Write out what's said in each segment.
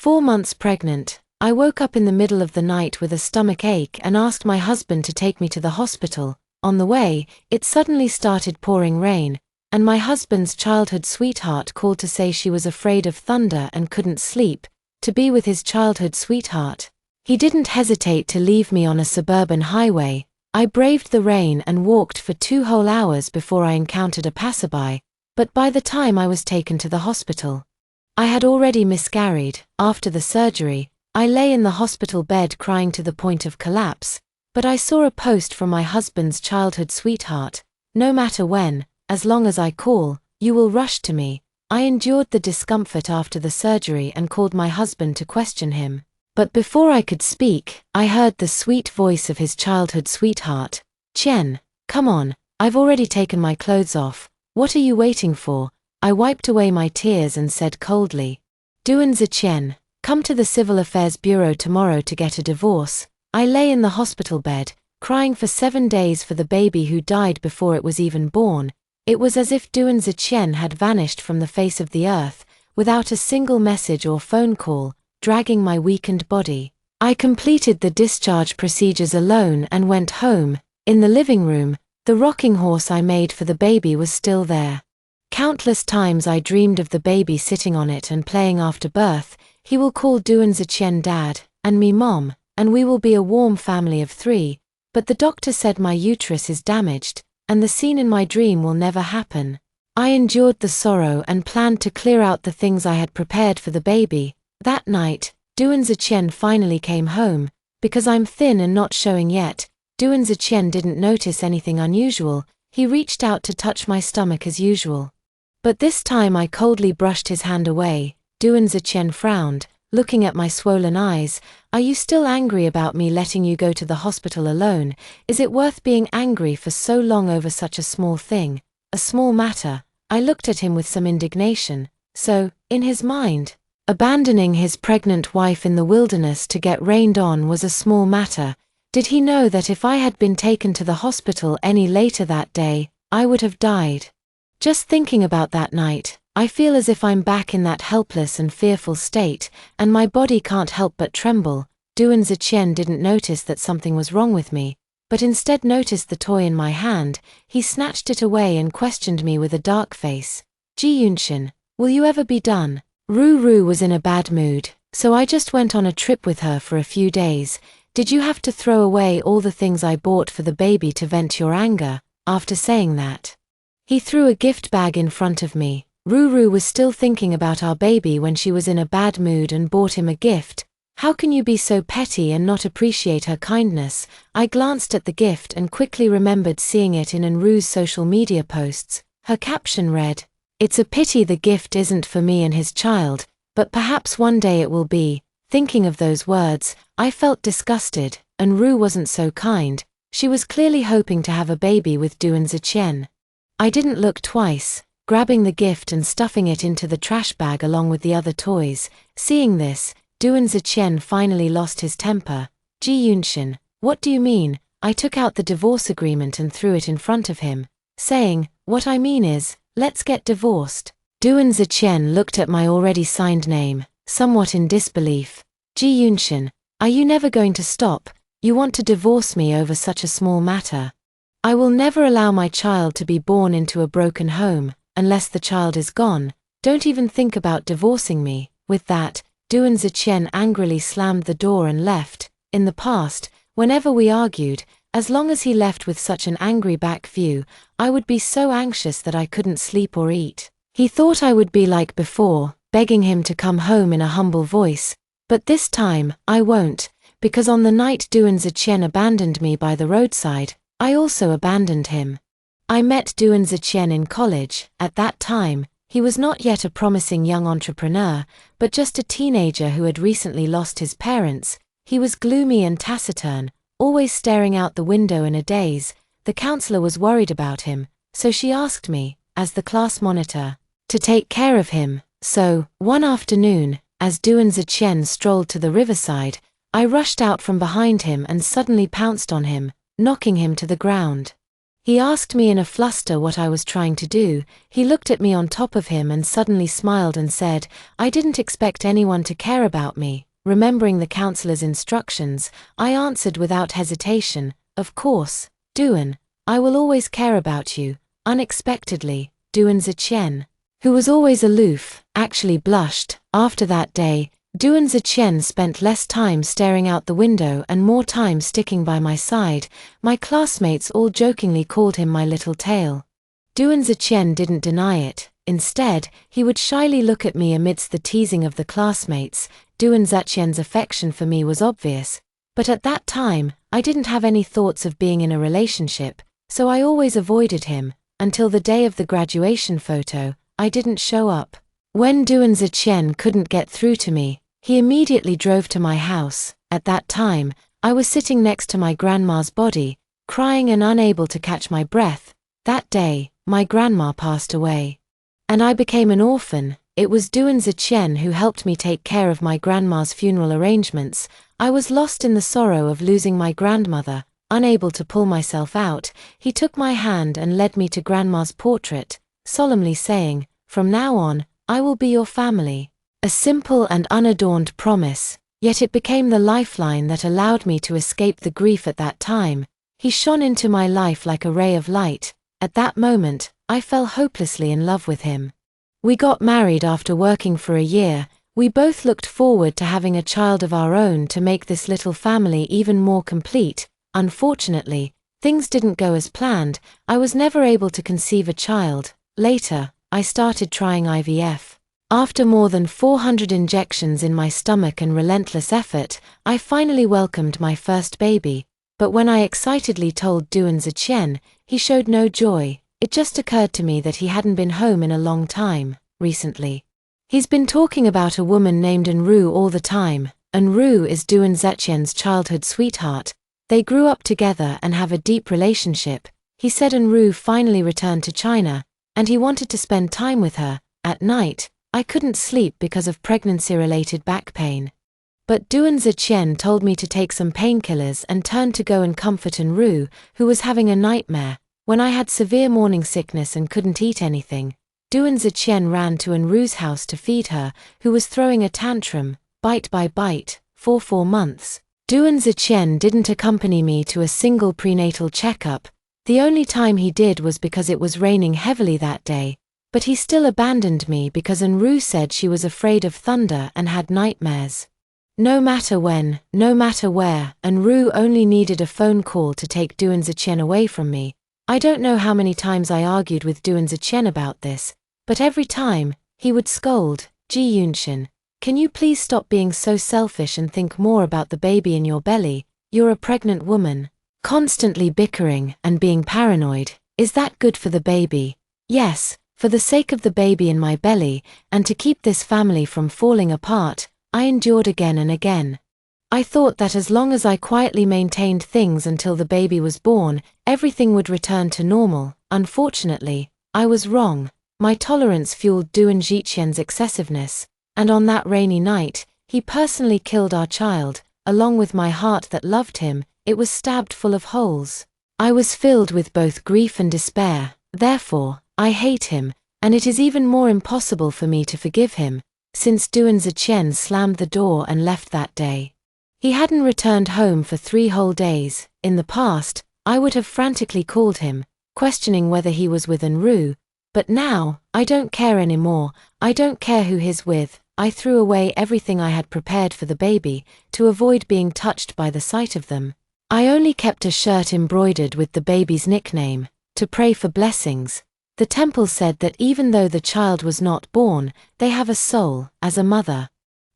4 months pregnant, I woke up in the middle of the night with a stomach ache and asked my husband to take me to the hospital. On the way, it suddenly started pouring rain, and my husband's childhood sweetheart called to say she was afraid of thunder and couldn't sleep, to be with his childhood sweetheart. He didn't hesitate to leave me on a suburban highway. I braved the rain and walked for 2 whole hours before I encountered a passerby, but by the time I was taken to the hospital, I had already miscarried. After the surgery, I lay in the hospital bed crying to the point of collapse, but I saw a post from my husband's childhood sweetheart: "No matter when, as long as I call, you will rush to me." I endured the discomfort after the surgery and called my husband to question him. But before I could speak, I heard the sweet voice of his childhood sweetheart. "Chen, come on, I've already taken my clothes off. What are you waiting for?" I wiped away my tears and said coldly, "Duanzi Chen, come to the Civil Affairs Bureau tomorrow to get a divorce." I lay in the hospital bed, crying for 7 days for the baby who died before it was even born. It was as if Duanzi Chen had vanished from the face of the earth, without a single message or phone call, dragging my weakened body. I completed the discharge procedures alone and went home. In the living room, the rocking horse I made for the baby was still there. Countless times I dreamed of the baby sitting on it and playing after birth. He will call Duanzi Chen Dad, and me Mom, and we will be a warm family of 3, but the doctor said my uterus is damaged, and the scene in my dream will never happen. I endured the sorrow and planned to clear out the things I had prepared for the baby. That night, Duanzi Chen finally came home. Because I'm thin and not showing yet, Duanzi Chen didn't notice anything unusual. He reached out to touch my stomach as usual. But this time I coldly brushed his hand away. Duanzi Chen frowned, looking at my swollen eyes. "Are you still angry about me letting you go to the hospital alone? Is it worth being angry for so long over such a small thing? A small matter?" I looked at him with some indignation. So, in his mind, abandoning his pregnant wife in the wilderness to get rained on was a small matter. Did he know that if I had been taken to the hospital any later that day, I would have died? Just thinking about that night, I feel as if I'm back in that helpless and fearful state, and my body can't help but tremble. Duanzi Chen didn't notice that something was wrong with me, but instead noticed the toy in my hand. He snatched it away and questioned me with a dark face. "Ji Yunshin, will you ever be done?" Ru was in a bad mood, so I just went on a trip with her for a few days. "Did you have to throw away all the things I bought for the baby to vent your anger?" After saying that, he threw a gift bag in front of me. Ru was still thinking about our baby when she was in a bad mood and bought him a gift. How can you be so petty and not appreciate her kindness? I glanced at the gift and quickly remembered seeing it in Ru's social media posts. Her caption read, "It's a pity the gift isn't for me and his child, but perhaps one day it will be." Thinking of those words, I felt disgusted, and Ru wasn't so kind. She was clearly hoping to have a baby with Duanzi Chen. I didn't look twice, grabbing the gift and stuffing it into the trash bag along with the other toys. Seeing this, Duanzi Chen finally lost his temper. "Ji Yunshin, what do you mean?" I took out the divorce agreement and threw it in front of him, saying, "What I mean is, let's get divorced." Duanzi Chen looked at my already signed name, somewhat in disbelief. "Ji Yunshin, are you never going to stop? You want to divorce me over such a small matter? I will never allow my child to be born into a broken home, unless the child is gone. Don't even think about divorcing me." With that, Duanzi Chen angrily slammed the door and left. In the past, whenever we argued, as long as he left with such an angry back view, I would be so anxious that I couldn't sleep or eat. He thought I would be like before, begging him to come home in a humble voice. But this time, I won't, because on the night Duanzi Chen abandoned me by the roadside, I also abandoned him. I met Duanzi Chen in college. At that time, he was not yet a promising young entrepreneur, but just a teenager who had recently lost his parents. He was gloomy and taciturn, always staring out the window in a daze. The counselor was worried about him, so she asked me, as the class monitor, to take care of him. So, one afternoon, as Duanzi Chen strolled to the riverside, I rushed out from behind him and suddenly pounced on him, knocking him to the ground. He asked me in a fluster what I was trying to do. He looked at me on top of him and suddenly smiled and said, "I didn't expect anyone to care about me." Remembering the counselor's instructions, I answered without hesitation, "Of course, Duan, I will always care about you." Unexpectedly, Duan Ziqian, who was always aloof, actually blushed. After that day, Duan Ziqian spent less time staring out the window and more time sticking by my side. My classmates all jokingly called him my little tail. Duan Ziqian didn't deny it. Instead, he would shyly look at me amidst the teasing of the classmates. Duan Ziqian's affection for me was obvious, but at that time, I didn't have any thoughts of being in a relationship, so I always avoided him. Until the day of the graduation photo, I didn't show up. When Duan Ziqian couldn't get through to me, he immediately drove to my house. At that time, I was sitting next to my grandma's body, crying and unable to catch my breath. That day, my grandma passed away, and I became an orphan. It was Duan Ziqian who helped me take care of my grandma's funeral arrangements. I was lost in the sorrow of losing my grandmother. Unable to pull myself out, he took my hand and led me to grandma's portrait, solemnly saying, "From now on, I will be your family." A simple and unadorned promise, yet it became the lifeline that allowed me to escape the grief at that time. He shone into my life like a ray of light. At that moment, I fell hopelessly in love with him. We got married after working for a year. We both looked forward to having a child of our own to make this little family even more complete. Unfortunately, things didn't go as planned. I was never able to conceive a child. Later, I started trying IVF. After more than 400 injections in my stomach and relentless effort, I finally welcomed my first baby. But when I excitedly told Duan Ziqian, he showed no joy. It just occurred to me that he hadn't been home in a long time, recently. He's been talking about a woman named Her.The all the time. Her.The is Duan Ziqian's childhood sweetheart. They grew up together and have a deep relationship. He said Her.The finally returned to China, and he wanted to spend time with her. At night, I couldn't sleep because of pregnancy-related back pain. But Duan Ziqian told me to take some painkillers and turned to go and comfort Her.The, who was having a nightmare. When I had severe morning sickness and couldn't eat anything, Duan Ziqian ran to Her.The's house to feed her, who was throwing a tantrum, bite by bite, for 4 months. Duan Ziqian didn't accompany me to a single prenatal checkup. The only time he did was because it was raining heavily that day, but he still abandoned me because Her.The said she was afraid of thunder and had nightmares. No matter when, no matter where, Her.The only needed a phone call to take Duan Ziqian away from me. I don't know how many times I argued with Duan Ziqian about this, but every time, he would scold, "Ji Yunshin, can you please stop being so selfish and think more about the baby in your belly? You're a pregnant woman." Constantly bickering and being paranoid. Is that good for the baby? Yes, for the sake of the baby in my belly, and to keep this family from falling apart, I endured again and again. I thought that as long as I quietly maintained things until the baby was born, everything would return to normal. Unfortunately, I was wrong. My tolerance fueled Duan Ziqian's excessiveness, and on that rainy night, he personally killed our child. Along with my heart that loved him, it was stabbed full of holes. I was filled with both grief and despair. Therefore, I hate him, and it is even more impossible for me to forgive him, since Duan Ziqian slammed the door and left that day. He hadn't returned home for 3 whole days. In the past, I would have frantically called him, questioning whether he was with Her.The, but now, I don't care anymore. I don't care who he's with. I threw away everything I had prepared for the baby, to avoid being touched by the sight of them. I only kept a shirt embroidered with the baby's nickname, to pray for blessings. The temple said that even though the child was not born, they have a soul. As a mother,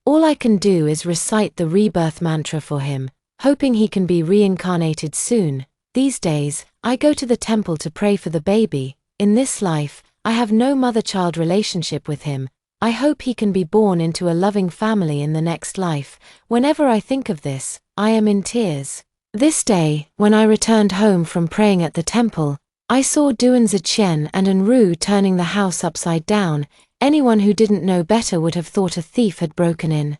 all I can do is recite the rebirth mantra for him, hoping he can be reincarnated soon. These days, I go to the temple to pray for the baby. In this life, I have no mother-child relationship with him. I hope he can be born into a loving family in the next life. Whenever I think of this, I am in tears. This day, when I returned home from praying at the temple, I saw Duan Ziqian and Her.The turning the house upside down. Anyone who didn't know better would have thought a thief had broken in.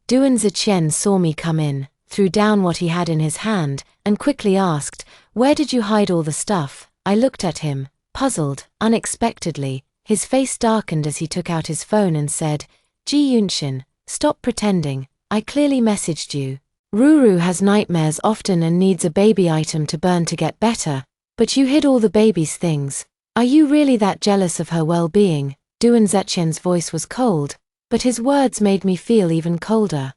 Duan Ziqian saw me come in, threw down what he had in his hand, and quickly asked, "Where did you hide all the stuff?" I looked at him, puzzled, unexpectedly. His face darkened as he took out his phone and said, Ji Yunshin, stop pretending, I clearly messaged you. Ruru has nightmares often and needs a baby item to burn to get better, but you hid all the baby's things. Are you really that jealous of her well-being? Duan Zetian's voice was cold, but his words made me feel even colder.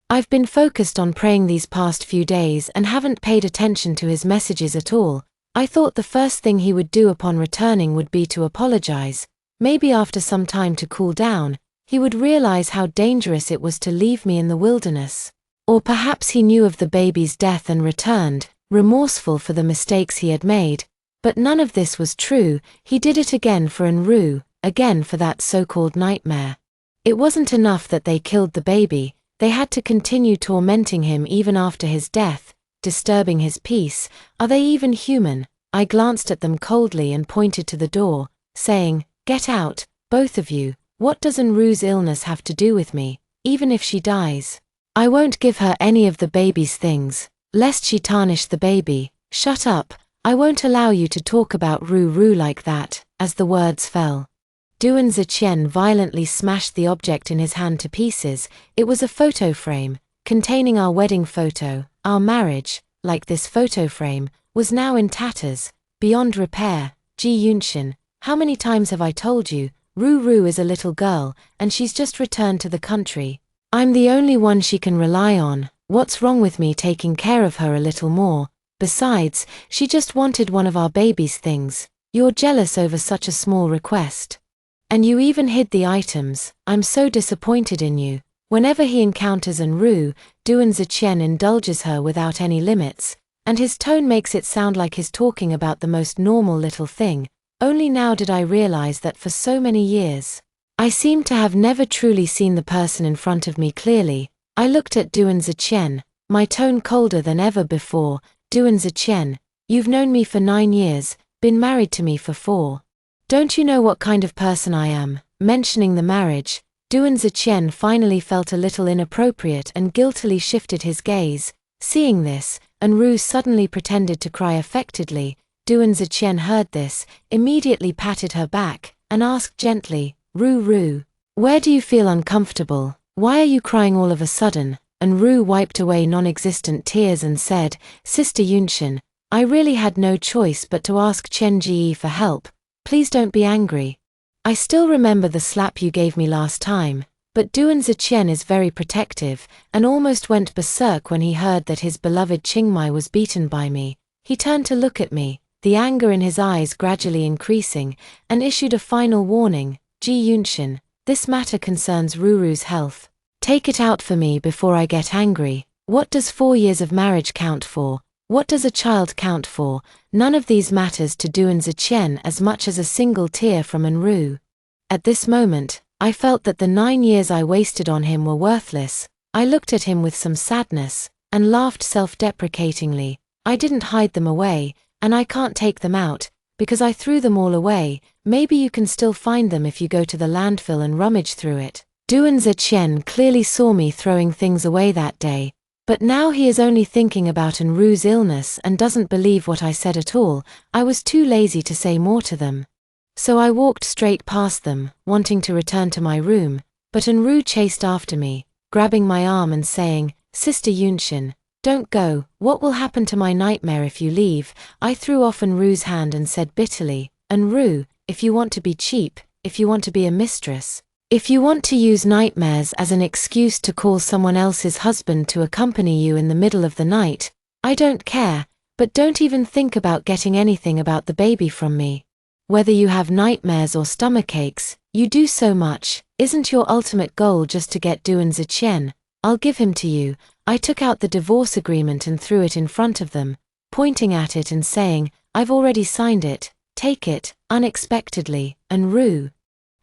I've been focused on praying these past few days and haven't paid attention to his messages at all. I thought the first thing he would do upon returning would be to apologize. Maybe after some time to cool down, he would realize how dangerous it was to leave me in the wilderness. Or perhaps he knew of the baby's death and returned, remorseful for the mistakes he had made. But none of this was true. He did it again for Enru, again for that so-called nightmare. It wasn't enough that they killed the baby, they had to continue tormenting him even after his death, disturbing his peace. Are they even human? I glanced at them coldly and pointed to the door, saying, Get out, both of you. What does Enru's illness have to do with me? Even if she dies, I won't give her any of the baby's things, lest she tarnish the baby. Shut up, I won't allow you to talk about Ruru like that. As the words fell, Duan Zetian violently smashed the object in his hand to pieces. It was a photo frame, containing our wedding photo. Our marriage, like this photo frame, was now in tatters, beyond repair. Ji Yunshin, how many times have I told you, Ruru is a little girl, and she's just returned to the country. I'm the only one she can rely on. What's wrong with me taking care of her a little more? Besides, she just wanted one of our baby's things. You're jealous over such a small request. And you even hid the items. I'm so disappointed in you. Whenever he encounters Enru, Duan Zetian indulges her without any limits, and his tone makes it sound like he's talking about the most normal little thing. Only now did I realize that for so many years, I seemed to have never truly seen the person in front of me clearly. I looked at Duan Zetian, my tone colder than ever before. Duan Zetian, you've known me for 9 years, been married to me for 4. Don't you know what kind of person I am? Mentioning the marriage, Duan Zetian finally felt a little inappropriate and guiltily shifted his gaze. Seeing this, Enru suddenly pretended to cry affectedly. Duan Zetian heard this, immediately patted her back, and asked gently, Ruru, where do you feel uncomfortable? Why are you crying all of a sudden? Enru wiped away non-existent tears and said, Sister Yunshin, I really had no choice but to ask Chen Ji for help. Please don't be angry. I still remember the slap you gave me last time, but Duan Zetian is very protective, and almost went berserk when he heard that his beloved Qingmai was beaten by me. He turned to look at me, the anger in his eyes gradually increasing, and issued a final warning, Ji Yunshin, this matter concerns Ruru's health. Take it out for me before I get angry. What does 4 years of marriage count for? What does a child count for? None of these matters to Duan Zetian as much as a single tear from Enru. At this moment, I felt that the 9 years I wasted on him were worthless. I looked at him with some sadness, and laughed self-deprecatingly. I didn't hide them away, and I can't take them out, because I threw them all away. Maybe you can still find them if you go to the landfill and rummage through it. Duan Zetian clearly saw me throwing things away that day. But now he is only thinking about Enru's illness and doesn't believe what I said at all. I was too lazy to say more to them. So I walked straight past them, wanting to return to my room, but Enru chased after me, grabbing my arm and saying, Sister Yunshin, don't go. What will happen to my nightmare if you leave? I threw off Enru's hand and said bitterly, Enru, if you want to be cheap, if you want to be a mistress, if you want to use nightmares as an excuse to call someone else's husband to accompany you in the middle of the night, I don't care, but don't even think about getting anything about the baby from me. Whether you have nightmares or stomachaches, you do so much. Isn't your ultimate goal just to get Duan Zetian? I'll give him to you. I took out the divorce agreement and threw it in front of them, pointing at it and saying, I've already signed it, take it. Unexpectedly, Enru,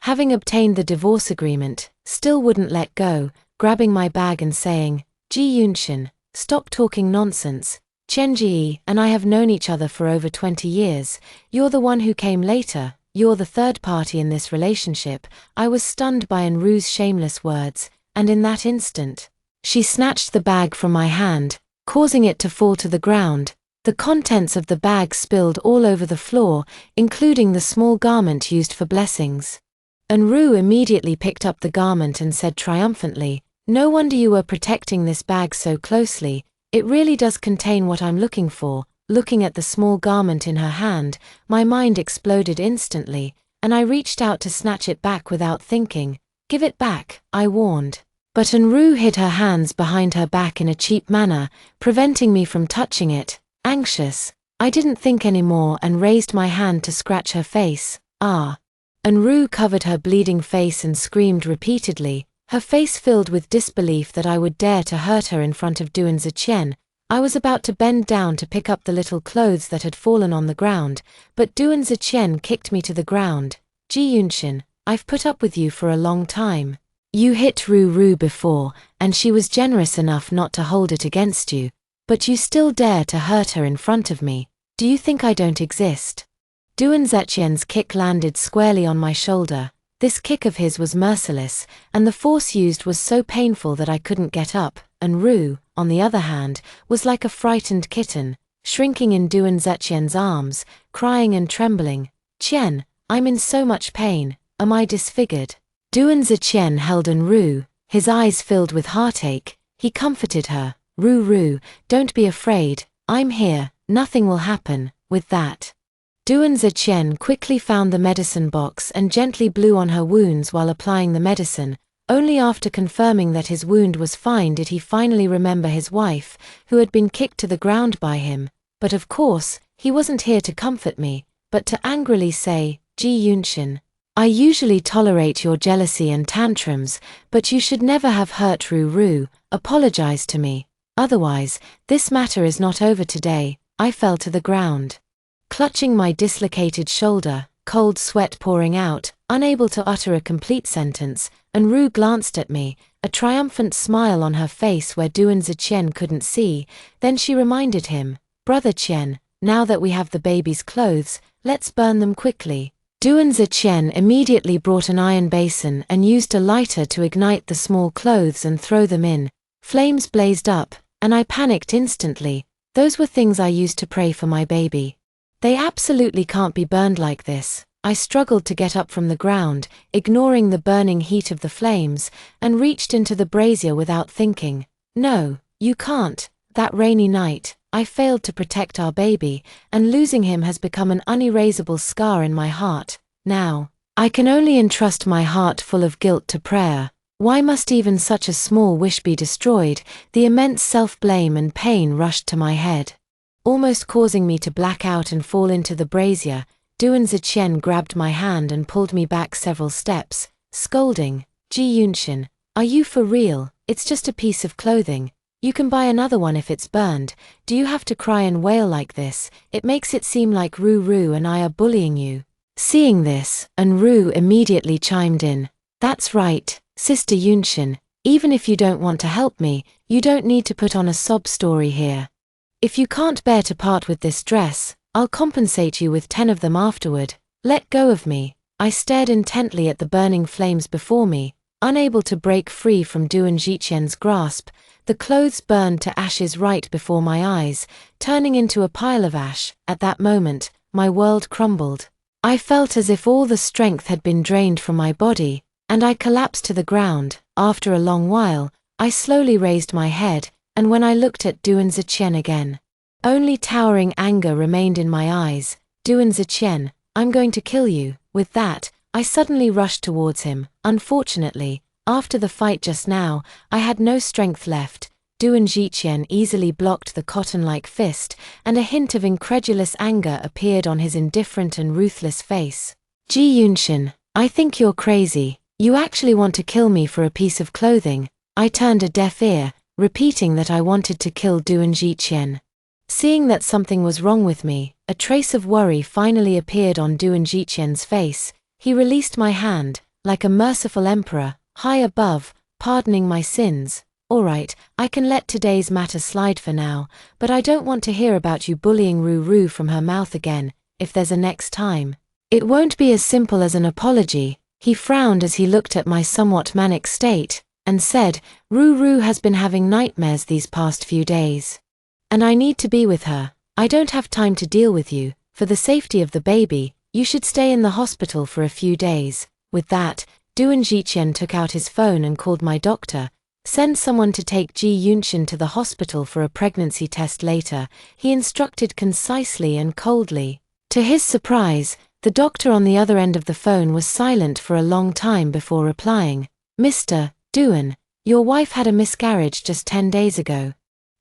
having obtained the divorce agreement, still wouldn't let go, grabbing my bag and saying, Ji Yunshin, stop talking nonsense. Chen Ji and I have known each other for over 20 years. You're the one who came later. You're the third party in this relationship. I was stunned by Enru's shameless words, and in that instant, she snatched the bag from my hand, causing it to fall to the ground. The contents of the bag spilled all over the floor, including the small garment used for blessings. Her.The immediately picked up the garment and said triumphantly, "No wonder you were protecting this bag so closely. It really does contain what I'm looking for." Looking at the small garment in her hand, my mind exploded instantly, and I reached out to snatch it back without thinking. "Give it back," I warned. But Her.The hid her hands behind her back in a cheap manner, preventing me from touching it. Anxious, I didn't think anymore and raised my hand to scratch her face. "Ah." Her.The covered her bleeding face and screamed repeatedly, her face filled with disbelief that I would dare to hurt her in front of Doon-Zi-Chien. I was about to bend down to pick up the little clothes that had fallen on the ground, but Doon-Zi-Chien kicked me to the ground. "Ji-Yunshin, I've put up with you for a long time. You hit Her.The before, and she was generous enough not to hold it against you. But you still dare to hurt her in front of me. Do you think I don't exist?" Doon-Zi-Chien's kick landed squarely on my shoulder. This kick of his was merciless, and the force used was so painful that I couldn't get up. Her.The, on the other hand, was like a frightened kitten, shrinking in Doon-Zi-Chien's arms, crying and trembling. "Chien, I'm in so much pain. Am I disfigured?" Doon-Zi-Chien held Her.The, his eyes filled with heartache. He comforted her. "Her.The, don't be afraid. I'm here. Nothing will happen." With that, Doon-Zi-Chien quickly found the medicine box and gently blew on her wounds while applying the medicine. Only after confirming that his wound was fine did he finally remember his wife, who had been kicked to the ground by him. But of course, he wasn't here to comfort me, but to angrily say, "Ji-Yunshin, I usually tolerate your jealousy and tantrums, but you should never have hurt Her.The. Apologize to me. Otherwise, this matter is not over today." I fell to the ground, clutching my dislocated shoulder, cold sweat pouring out, unable to utter a complete sentence. Her.The glanced at me, a triumphant smile on her face where Doon-Zi-Chien couldn't see. Then she reminded him, "Brother Chien, now that we have the baby's clothes, let's burn them quickly." Doon-Zi-Chien immediately brought an iron basin and used a lighter to ignite the small clothes and throw them in. Flames blazed up, and I panicked instantly. Those were things I used to pray for my baby. They absolutely can't be burned like this. I struggled to get up from the ground, ignoring the burning heat of the flames, and reached into the brazier without thinking. "No, you can't. That rainy night, I failed to protect our baby, and losing him has become an unerasable scar in my heart. Now, I can only entrust my heart full of guilt to prayer. Why must even such a small wish be destroyed?" The immense self-blame and pain rushed to my head, almost causing me to black out and fall into the brazier. Doon-Zi-Chien grabbed my hand and pulled me back several steps, scolding, "Ji-Yunshin, are you for real? It's just a piece of clothing. You can buy another one if it's burned. Do you have to cry and wail like this? It makes it seem like Her.The and I are bullying you." Seeing this, Her.The immediately chimed in, "That's right, Sister Yunshin. Even if you don't want to help me, you don't need to put on a sob story here. If you can't bear to part with this dress, I'll compensate you with 10 of them afterward. Let go of me." I stared intently at the burning flames before me, unable to break free from Doon-Zi-Chien's grasp. The clothes burned to ashes right before my eyes, turning into a pile of ash. At that moment, my world crumbled. I felt as if all the strength had been drained from my body, and I collapsed to the ground. After a long while, I slowly raised my head, and when I looked at Doon-Zi-Chien again, only towering anger remained in my eyes. "Doon-Zi-Chien, I'm going to kill you." With that, I suddenly rushed towards him. Unfortunately, after the fight just now, I had no strength left. Doon-Zi-Chien easily blocked the cotton-like fist, and a hint of incredulous anger appeared on his indifferent and ruthless face. "Ji-Yunshin, I think you're crazy. You actually want to kill me for a piece of clothing?" I turned a deaf ear, repeating that I wanted to kill Doon-Zi-Chien. Seeing that something was wrong with me, a trace of worry finally appeared on Doon-Zi-Chien's face. He released my hand, like a merciful emperor, high above, pardoning my sins. "All right, I can let today's matter slide for now, but I don't want to hear about you bullying Her.The from her mouth again. If there's a next time, it won't be as simple as an apology." He frowned as he looked at my somewhat manic state, and said, "Her.The has been having nightmares these past few days, and I need to be with her. I don't have time to deal with you. For the safety of the baby, you should stay in the hospital for a few days. With that, Doan Ziqian took out his phone and called my doctor. Send someone to take Ji Yunshin to the hospital for a pregnancy test later, he instructed concisely and coldly. To his surprise, the doctor on the other end of the phone was silent for a long time before replying. Mr. Doan, your wife had a miscarriage just 10 days ago.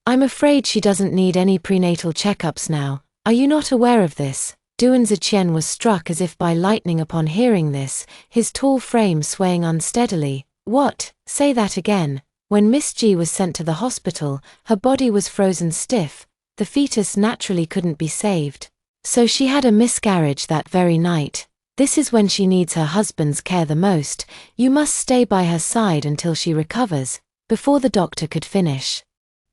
I'm afraid she doesn't need any prenatal checkups now. Are you not aware of this? Doan Ziqian was struck as if by lightning upon hearing this, his tall frame swaying unsteadily. What? Say that again. When Miss Ji was sent to the hospital, her body was frozen stiff. The fetus naturally couldn't be saved. So she had a miscarriage that very night. This is when she needs her husband's care the most. You must stay by her side until she recovers. Before the doctor could finish,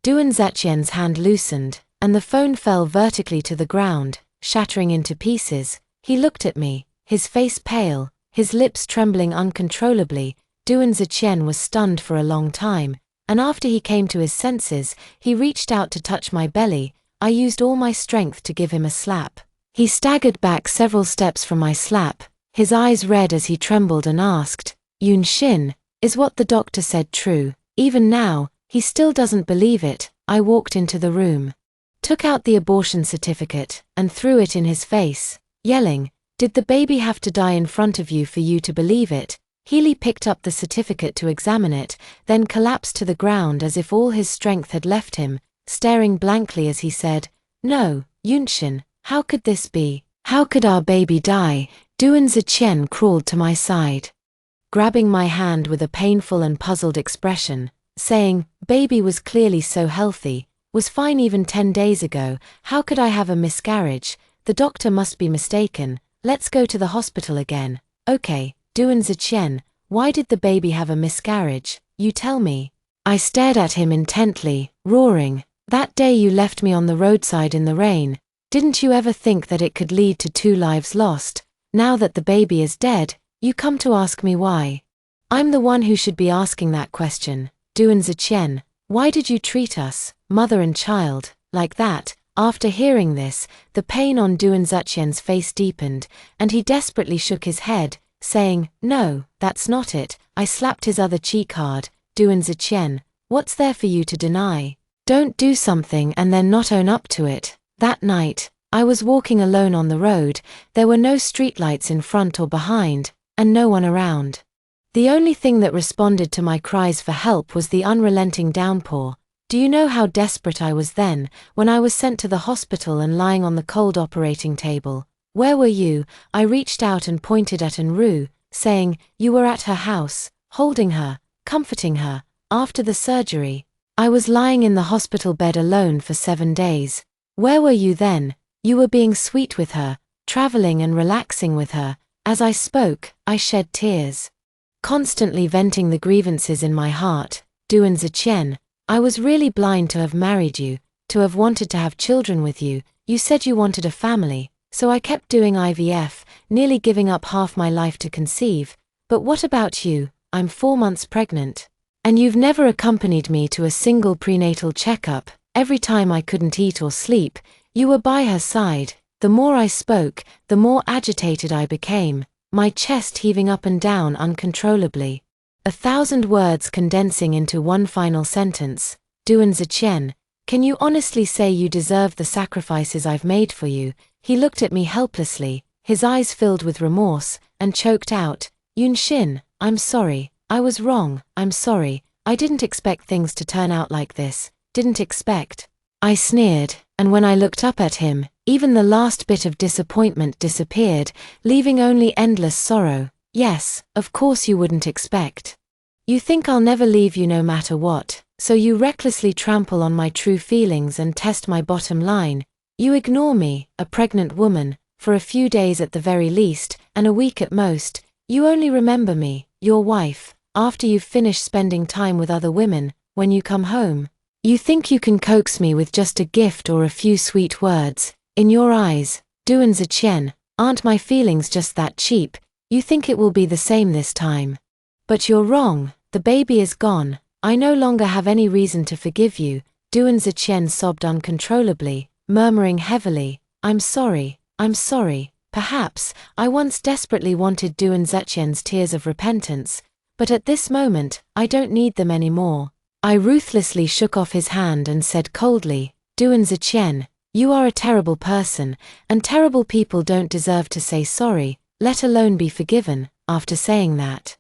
Doan Ziqian's hand loosened, and the phone fell vertically to the ground, shattering into pieces. He looked at me, his face pale, his lips trembling uncontrollably. Doan Ziqian was stunned for a long time, and after he came to his senses, he reached out to touch my belly. I used all my strength to give him a slap. He staggered back several steps from my slap, his eyes red as he trembled and asked, Yunshin, is what the doctor said true? Even now, he still doesn't believe it. I walked into the room, took out the abortion certificate, and threw it in his face, yelling, did the baby have to die in front of you for you to believe it? Healy picked up the certificate to examine it, then collapsed to the ground as if all his strength had left him, staring blankly as he said, No, Yunshin, how could this be? How could our baby die? Doan Ziqian crawled to my side, grabbing my hand with a painful and puzzled expression, saying, Baby was clearly so healthy, was fine even 10 days ago, how could I have a miscarriage? The doctor must be mistaken, let's go to the hospital again. Okay. Doan Ziqian, why did the baby have a miscarriage? You tell me. I stared at him intently, roaring. That day you left me on the roadside in the rain. Didn't you ever think that it could lead to 2 lives lost? Now that the baby is dead, you come to ask me why. I'm the one who should be asking that question. Doan Ziqian, why did you treat us, mother and child, like that? After hearing this, the pain on Doan Ziqian's face deepened, and he desperately shook his head, saying, No, that's not it. I slapped his other cheek hard. Doan Ziqian, what's there for you to deny? Don't do something and then not own up to it. That night, I was walking alone on the road. There were no streetlights in front or behind, and no one around. The only thing that responded to my cries for help was the unrelenting downpour. Do you know how desperate I was then, when I was sent to the hospital and lying on the cold operating table? Where were you? I reached out and pointed at Enru, saying, You were at her house, holding her, comforting her. After the surgery, I was lying in the hospital bed alone for 7 days. Where were you then? You were being sweet with her, traveling and relaxing with her. As I spoke, I shed tears, constantly venting the grievances in my heart. Doan Ziqian, I was really blind to have married you, to have wanted to have children with you. You said you wanted a family. So I kept doing IVF, nearly giving up half my life to conceive. But what about you? I'm 4 months pregnant. And you've never accompanied me to a single prenatal checkup. Every time I couldn't eat or sleep, you were by her side. The more I spoke, the more agitated I became, my chest heaving up and down uncontrollably. 1,000 words condensing into one final sentence. Doan Ziqian, can you honestly say you deserve the sacrifices I've made for you? He looked at me helplessly, his eyes filled with remorse, and choked out, Yunshin, I'm sorry, I was wrong, I'm sorry, I didn't expect things to turn out like this, didn't expect. I sneered, and when I looked up at him, even the last bit of disappointment disappeared, leaving only endless sorrow. Yes, of course you wouldn't expect. You think I'll never leave you no matter what, so you recklessly trample on my true feelings and test my bottom line. You ignore me, a pregnant woman, for a few days at the very least, and a week at most. You only remember me, your wife, after you've finished spending time with other women. When you come home, you think you can coax me with just a gift or a few sweet words. In your eyes, Doan Ziqian, aren't my feelings just that cheap? You think it will be the same this time. But you're wrong, the baby is gone. I no longer have any reason to forgive you. Doan Ziqian sobbed uncontrollably. murmuring heavily, I'm sorry, perhaps, I once desperately wanted Duan Zetian's tears of repentance, but at this moment, I don't need them anymore. I ruthlessly shook off his hand and said coldly, Duan Zetian, you are a terrible person, and terrible people don't deserve to say sorry, let alone be forgiven. After saying that,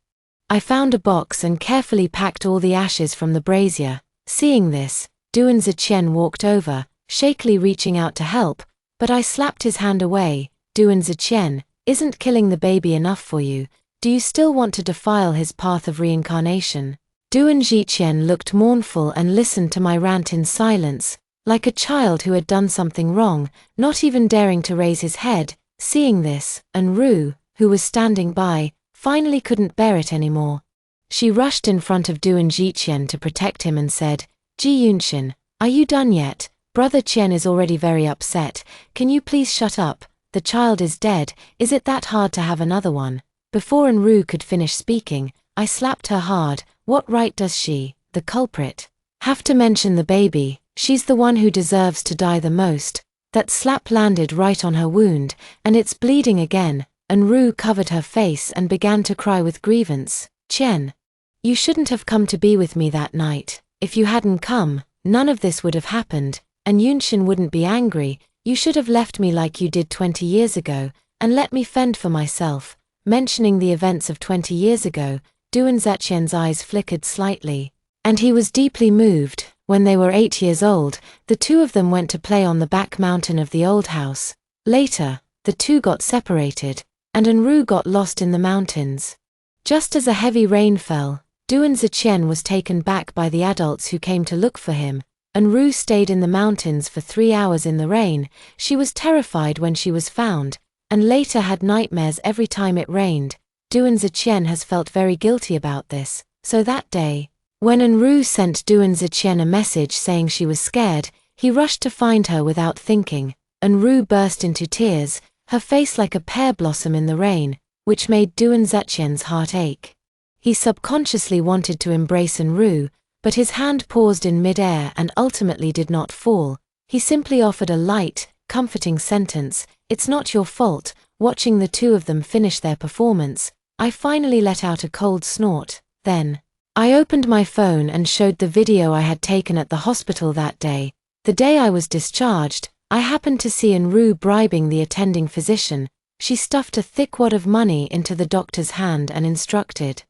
I found a box and carefully packed all the ashes from the brazier. Seeing this, Duan Zetian walked over, shakily reaching out to help, but I slapped his hand away. Duan Zetian, isn't killing the baby enough for you? Do you still want to defile his path of reincarnation? Duan Zetian looked mournful and listened to my rant in silence, like a child who had done something wrong, not even daring to raise his head. Seeing this, Anru, who was standing by, finally couldn't bear it anymore. She rushed in front of Duan Zetian to protect him and said, Ji Yunshin, are you done yet? Brother Qian is already very upset. Can you please shut up? The child is dead. Is it that hard to have another one? Before Anru could finish speaking, I slapped her hard. What right does she, the culprit, have to mention the baby? She's the one who deserves to die the most. That slap landed right on her wound, and it's bleeding again. Anru covered her face and began to cry with grievance. Qian, you shouldn't have come to be with me that night. If you hadn't come, none of this would have happened, and Yunshin wouldn't be angry. You should have left me like you did 20 years ago, and let me fend for myself. Mentioning the events of 20 years ago, Duan Zetian's eyes flickered slightly, and he was deeply moved. When they were 8 years old, the two of them went to play on the back mountain of the old house. Later, the two got separated, and Anru got lost in the mountains. Just as a heavy rain fell, Duan Zetian was taken back by the adults who came to look for him. Anru stayed in the mountains for 3 hours in the rain. She was terrified when she was found, and later had nightmares every time it rained. Duan Zetian has felt very guilty about this, so that day, when Anru sent Duan Zetian a message saying she was scared, he rushed to find her without thinking. Anru burst into tears, her face like a pear blossom in the rain, which made Duan Zetian's heart ache. He subconsciously wanted to embrace Anru, but his hand paused in mid-air and ultimately did not fall. He simply offered a light, comforting sentence, "It's not your fault." Watching the two of them finish their performance, I finally let out a cold snort. Then, I opened my phone and showed the video I had taken at the hospital that day. The day I was discharged, I happened to see Anru bribing the attending physician. She stuffed a thick wad of money into the doctor's hand and instructed,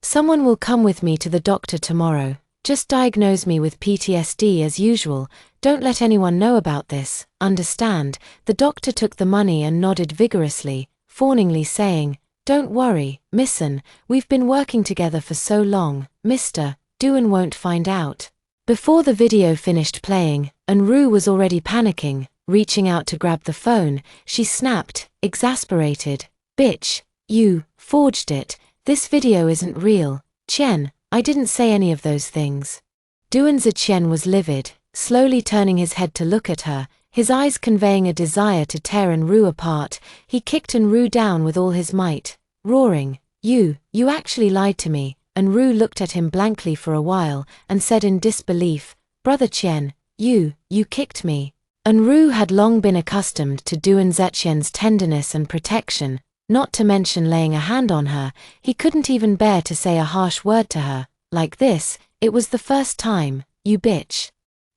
"Someone will come with me to the doctor tomorrow. Just diagnose me with PTSD as usual. Don't let anyone know about this, understand?" The doctor took the money and nodded vigorously, fawningly saying, "Don't worry, Misson, we've been working together for so long, Mr. Duan won't find out." Before the video finished playing, Anru was already panicking. Reaching out to grab the phone, she snapped, exasperated, "Bitch, you forged it. This video isn't real. Qian, I didn't say any of those things." Duan Zetian was livid, slowly turning his head to look at her, his eyes conveying a desire to tear Anru apart. He kicked Anru down with all his might, roaring, You actually lied to me." Anru looked at him blankly for a while, and said in disbelief, "Brother Qian, you kicked me." Anru had long been accustomed to Duan Zetian's tenderness and protection, not to mention laying a hand on her. He couldn't even bear to say a harsh word to her. Like this, it was the first time. "You bitch.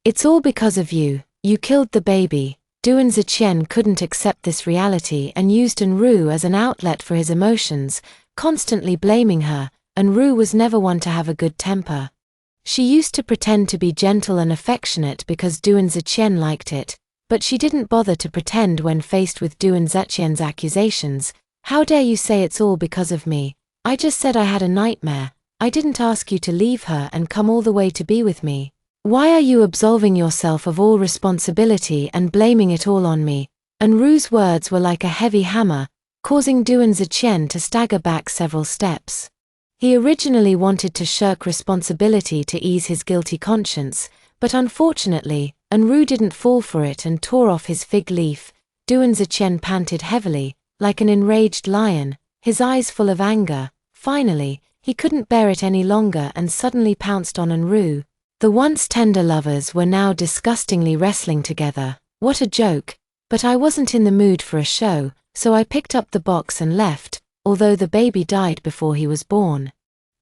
It's all because of you. You killed the baby." Duan Zetian couldn't accept this reality and used Anru as an outlet for his emotions, constantly blaming her. Anru was never one to have a good temper. She used to pretend to be gentle and affectionate because Duan Zetian liked it, but she didn't bother to pretend when faced with Duan Zetian's accusations. "How dare you say it's all because of me? I just said I had a nightmare. I didn't ask you to leave her and come all the way to be with me. Why are you absolving yourself of all responsibility and blaming it all on me?" Anru's words were like a heavy hammer, causing Duan Zetian to stagger back several steps. He originally wanted to shirk responsibility to ease his guilty conscience, but unfortunately, Anru didn't fall for it and tore off his fig leaf. Duan Zetian panted heavily, like an enraged lion, his eyes full of anger. Finally, he couldn't bear it any longer and suddenly pounced on Anru. The once tender lovers were now disgustingly wrestling together. What a joke. But I wasn't in the mood for a show, so I picked up the box and left, although the baby died before he was born.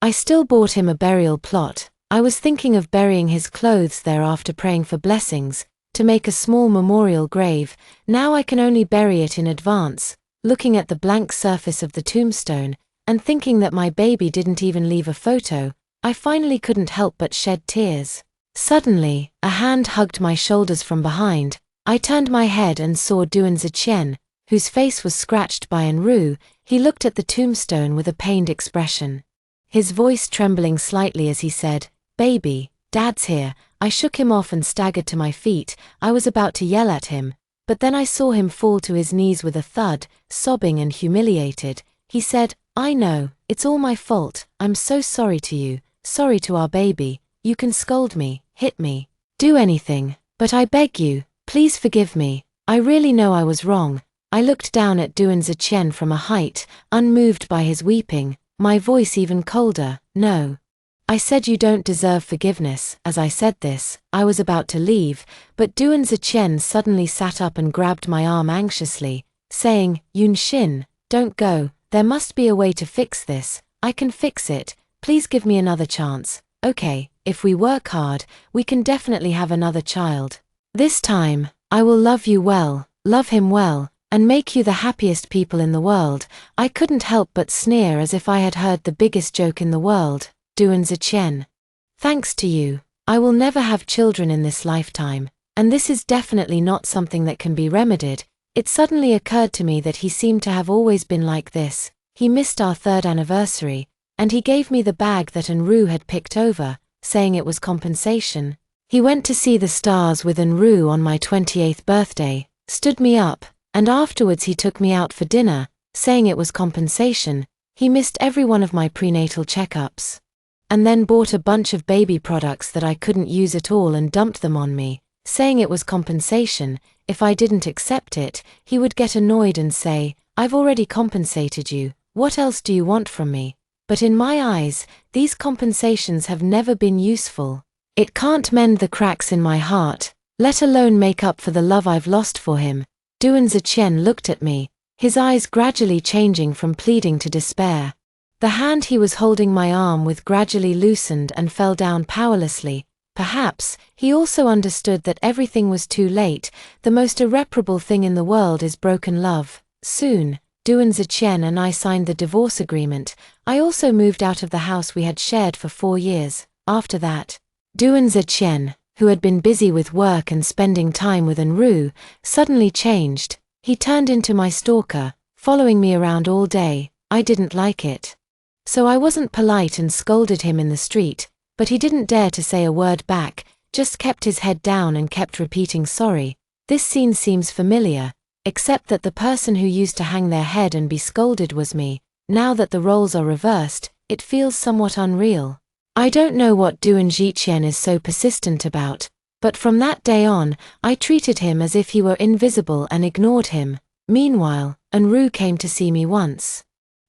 I still bought him a burial plot. I was thinking of burying his clothes there after praying for blessings, to make a small memorial grave. Now I can only bury it in advance, looking at the blank surface of the tombstone, and thinking that my baby didn't even leave a photo. I finally couldn't help but shed tears. Suddenly, a hand hugged my shoulders from behind. I turned my head and saw Duan Ziqian, whose face was scratched by Enru. He looked at the tombstone with a pained expression, his voice trembling slightly as he said, "Baby, Dad's here." I shook him off and staggered to my feet. I was about to yell at him, but then I saw him fall to his knees with a thud, sobbing and humiliated. He said, "I know, it's all my fault. I'm so sorry to you, sorry to our baby. You can scold me, hit me, do anything, but I beg you, please forgive me. I really know I was wrong." I looked down at Duan Ziqian from a height, unmoved by his weeping, my voice even colder. "No." I said, "You don't deserve forgiveness." As I said this, I was about to leave, but Duan Ziqian suddenly sat up and grabbed my arm anxiously, saying, "Yunshin, don't go. There must be a way to fix this. I can fix it. Please give me another chance. Okay, if we work hard, we can definitely have another child. This time, I will love you well, love him well, and make you the happiest people in the world." I couldn't help but sneer as if I had heard the biggest joke in the world. Duan Ziqian, thanks to you, I will never have children in this lifetime, and this is definitely not something that can be remedied. It suddenly occurred to me that he seemed to have always been like this. He missed our 3rd anniversary, and he gave me the bag that Enru had picked over, saying it was compensation. He went to see the stars with Enru on my 28th birthday, stood me up, and afterwards he took me out for dinner, saying it was compensation. He missed every one of my prenatal checkups, and then bought a bunch of baby products that I couldn't use at all and dumped them on me, saying it was compensation. If I didn't accept it, he would get annoyed and say, "I've already compensated you, what else do you want from me?" But in my eyes, these compensations have never been useful. It can't mend the cracks in my heart, let alone make up for the love I've lost for him. Duan Ziqian looked at me, his eyes gradually changing from pleading to despair. The hand he was holding my arm with gradually loosened and fell down powerlessly. Perhaps, he also understood that everything was too late. The most irreparable thing in the world is broken love. Soon, Duan Ziqian and I signed the divorce agreement. I also moved out of the house we had shared for 4 years. After that, Duan Ziqian, who had been busy with work and spending time with Enru, suddenly changed. He turned into my stalker, following me around all day. I didn't like it, so I wasn't polite and scolded him in the street, but he didn't dare to say a word back, just kept his head down and kept repeating sorry. This scene seems familiar, except that the person who used to hang their head and be scolded was me. Now that the roles are reversed, it feels somewhat unreal. I don't know what Duan Ziqian is so persistent about, but from that day on, I treated him as if he were invisible and ignored him. Meanwhile, Enru came to see me once.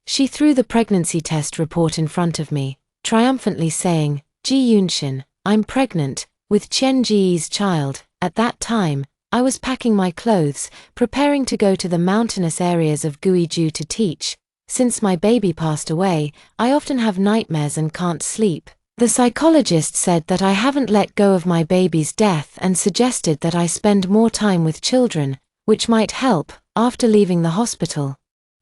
She threw the pregnancy test report in front of me, triumphantly saying, "Ji Yunshin, I'm pregnant, with Chen Ji's child." At that time, I was packing my clothes, preparing to go to the mountainous areas of Guizhou to teach. Since my baby passed away, I often have nightmares and can't sleep. The psychologist said that I haven't let go of my baby's death and suggested that I spend more time with children, which might help. After leaving the hospital,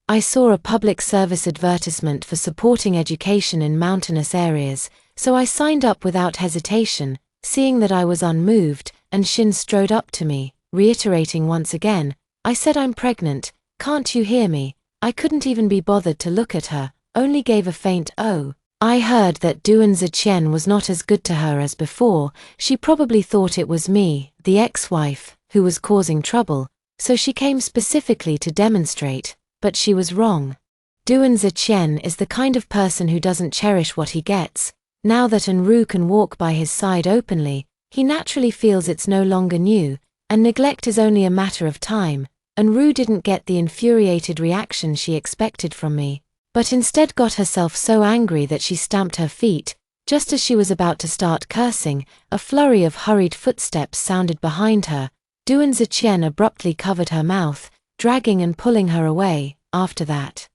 I saw a public service advertisement for supporting education in mountainous areas, so I signed up without hesitation. Seeing that I was unmoved, and Shin strode up to me, reiterating once again, I said, "I'm pregnant, can't you hear me?" I couldn't even be bothered to look at her, only gave a faint "oh." I heard that Duan Ziqian was not as good to her as before. She probably thought it was me, the ex-wife, who was causing trouble, so she came specifically to demonstrate. But she was wrong. Duan Ziqian is the kind of person who doesn't cherish what he gets. Now that Enru can walk by his side openly, he naturally feels it's no longer new, and neglect is only a matter of time. Enru didn't get the infuriated reaction she expected from me, but instead got herself so angry that she stamped her feet. Just as she was about to start cursing, a flurry of hurried footsteps sounded behind her. Duan Ziqian abruptly covered her mouth, dragging and pulling her away. After that,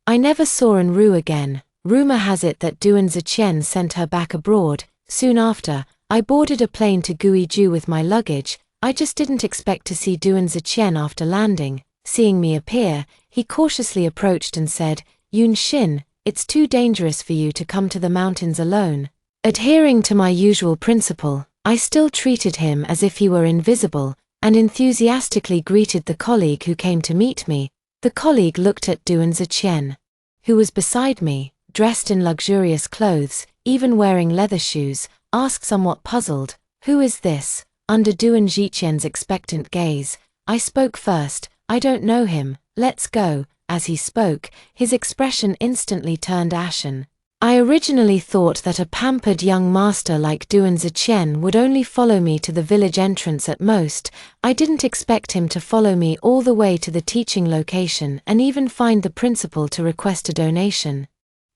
I never saw Enru again. Rumor has it that Duan Ziqian sent her back abroad. Soon after, I boarded a plane to Guizhou with my luggage. I just didn't expect to see Duan Ziqian after landing. Seeing me appear, he cautiously approached and said, "Yunxin, it's too dangerous for you to come to the mountains alone." Adhering to my usual principle, I still treated him as if he were invisible, and enthusiastically greeted the colleague who came to meet me. The colleague looked at Duan Ziqian, who was beside me, dressed in luxurious clothes, even wearing leather shoes, asked somewhat puzzled, "Who is this?" Under Duan Ziqian's expectant gaze, I spoke first, "I don't know him, let's go." As he spoke, his expression instantly turned ashen. I originally thought that a pampered young master like Duan Ziqian would only follow me to the village entrance at most. I didn't expect him to follow me all the way to the teaching location and even find the principal to request a donation.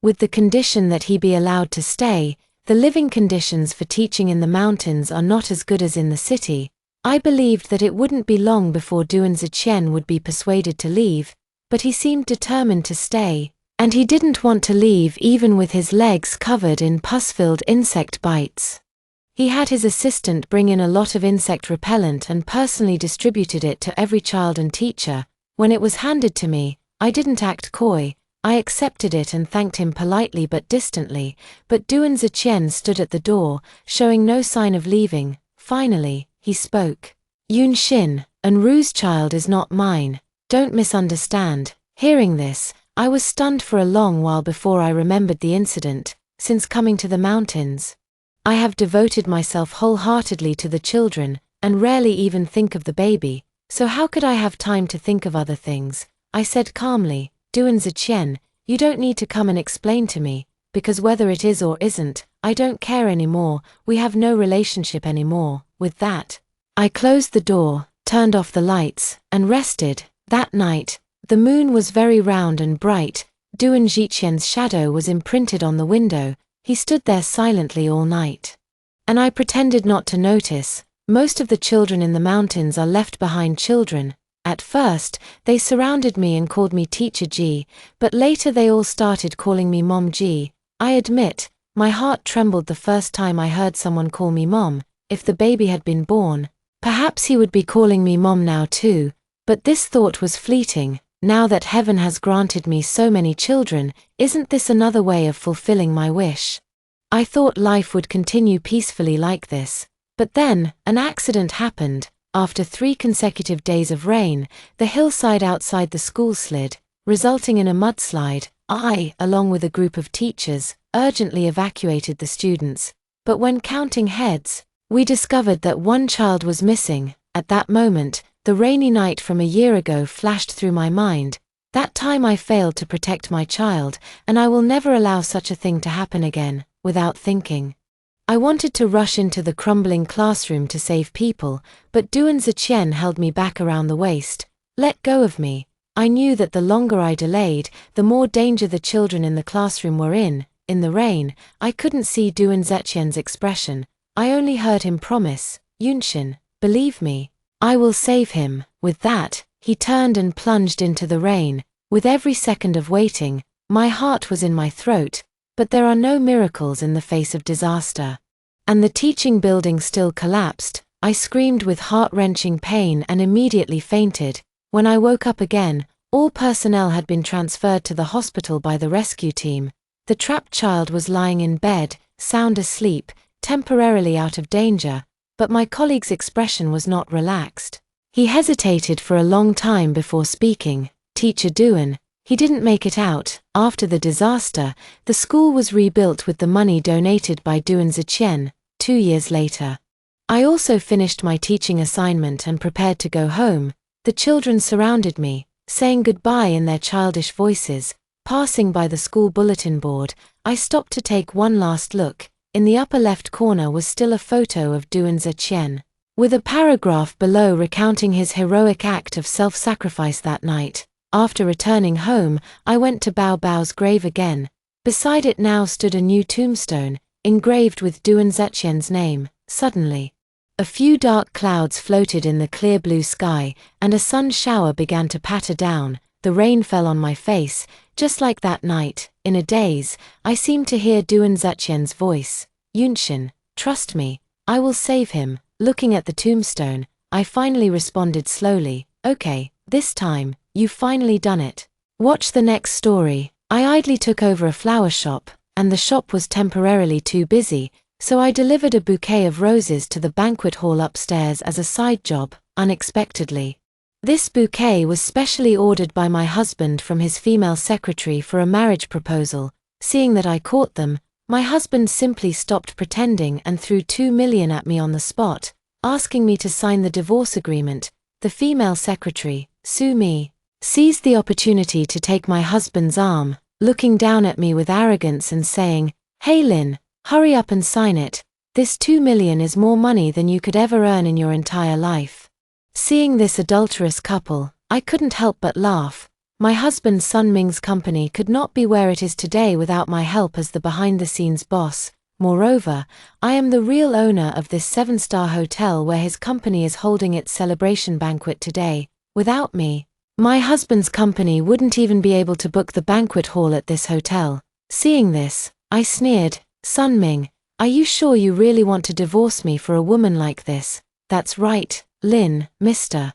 With the condition that he be allowed to stay, the living conditions for teaching in the mountains are not as good as in the city. I believed that it wouldn't be long before Duan Ziqian would be persuaded to leave, but he seemed determined to stay. And he didn't want to leave even with his legs covered in pus-filled insect bites. He had his assistant bring in a lot of insect repellent and personally distributed it to every child and teacher. When it was handed to me, I didn't act coy. I accepted it and thanked him politely but distantly, but Duan Ziqian stood at the door, showing no sign of leaving. Finally, he spoke. "Yunxin, Enru's child is not mine. Don't misunderstand." Hearing this, I was stunned for a long while before I remembered the incident. Since coming to the mountains, I have devoted myself wholeheartedly to the children, and rarely even think of the baby, so how could I have time to think of other things? I said calmly, "Duan Ziqian, you don't need to come and explain to me, because whether it is or isn't, I don't care anymore, we have no relationship anymore." With that, I closed the door, turned off the lights, and rested. That night, the moon was very round and bright. Duan Ziqian's shadow was imprinted on the window. He stood there silently all night, and I pretended not to notice. Most of the children in the mountains are left behind children. At first, they surrounded me and called me Teacher G, but later they all started calling me Mom G. I admit, my heart trembled the first time I heard someone call me Mom. If the baby had been born, perhaps he would be calling me Mom now too. But this thought was fleeting. Now that heaven has granted me so many children, isn't this another way of fulfilling my wish? I thought life would continue peacefully like this. But then, an accident happened. After 3 consecutive days of rain, the hillside outside the school slid, resulting in a mudslide. I, along with a group of teachers, urgently evacuated the students. But when counting heads, we discovered that one child was missing. At that moment, the rainy night from a year ago flashed through my mind. That time I failed to protect my child, and I will never allow such a thing to happen again. Without thinking, I wanted to rush into the crumbling classroom to save people, but Duan Ziqian held me back around the waist. "Let go of me." I knew that the longer I delayed, the more danger the children in the classroom were in. In the rain, I couldn't see Duan Ziqian's expression. I only heard him promise, "Yunxin, believe me, I will save him." With that, he turned and plunged into the rain. With every second of waiting, my heart was in my throat. But there are no miracles in the face of disaster. And the teaching building still collapsed. I screamed with heart-wrenching pain and immediately fainted. When I woke up again, all personnel had been transferred to the hospital by the rescue team. The trapped child was lying in bed, sound asleep, temporarily out of danger, but my colleague's expression was not relaxed. He hesitated for a long time before speaking. "Teacher Duan, he didn't make it out." After the disaster, the school was rebuilt with the money donated by Duan Ziqian. 2 years later, I also finished my teaching assignment and prepared to go home. The children surrounded me, saying goodbye in their childish voices. Passing by the school bulletin board, I stopped to take one last look. In the upper left corner was still a photo of Duan Ziqian, with a paragraph below recounting his heroic act of self-sacrifice that night. After returning home, I went to Bao Bao's grave again. Beside it now stood a new tombstone, engraved with Duan Ziqian's name. Suddenly, A few dark clouds floated in the clear blue sky, and a sun shower began to patter down. The rain fell on my face, just like that night. In a daze, I seemed to hear Duan Zuqian's voice. Yunshin, trust me, I will save him. Looking at the tombstone, I finally responded slowly, okay, this time, you've finally done it. Watch the next story. I idly took over a flower shop, and the shop was temporarily too busy, so I delivered a bouquet of roses to the banquet hall upstairs as a side job, unexpectedly. This bouquet was specially ordered by my husband from his female secretary for a marriage proposal. Seeing that I caught them, my husband simply stopped pretending and threw 2 million at me on the spot, asking me to sign the divorce agreement. The female secretary, Sumi, seized the opportunity to take my husband's arm, looking down at me with arrogance and saying, "Hey Lin, hurry up and sign it. This 2 million is more money than you could ever earn in your entire life." Seeing this adulterous couple, I couldn't help but laugh. My husband Sun Ming's company could not be where it is today without my help as the behind-the-scenes boss. Moreover, I am the real owner of this 7-star hotel where his company is holding its celebration banquet today. Without me, my husband's company wouldn't even be able to book the banquet hall at this hotel. Seeing this, I sneered, "Sun Ming, are you sure you really want to divorce me for a woman like this?" "That's right, Lin, Mr.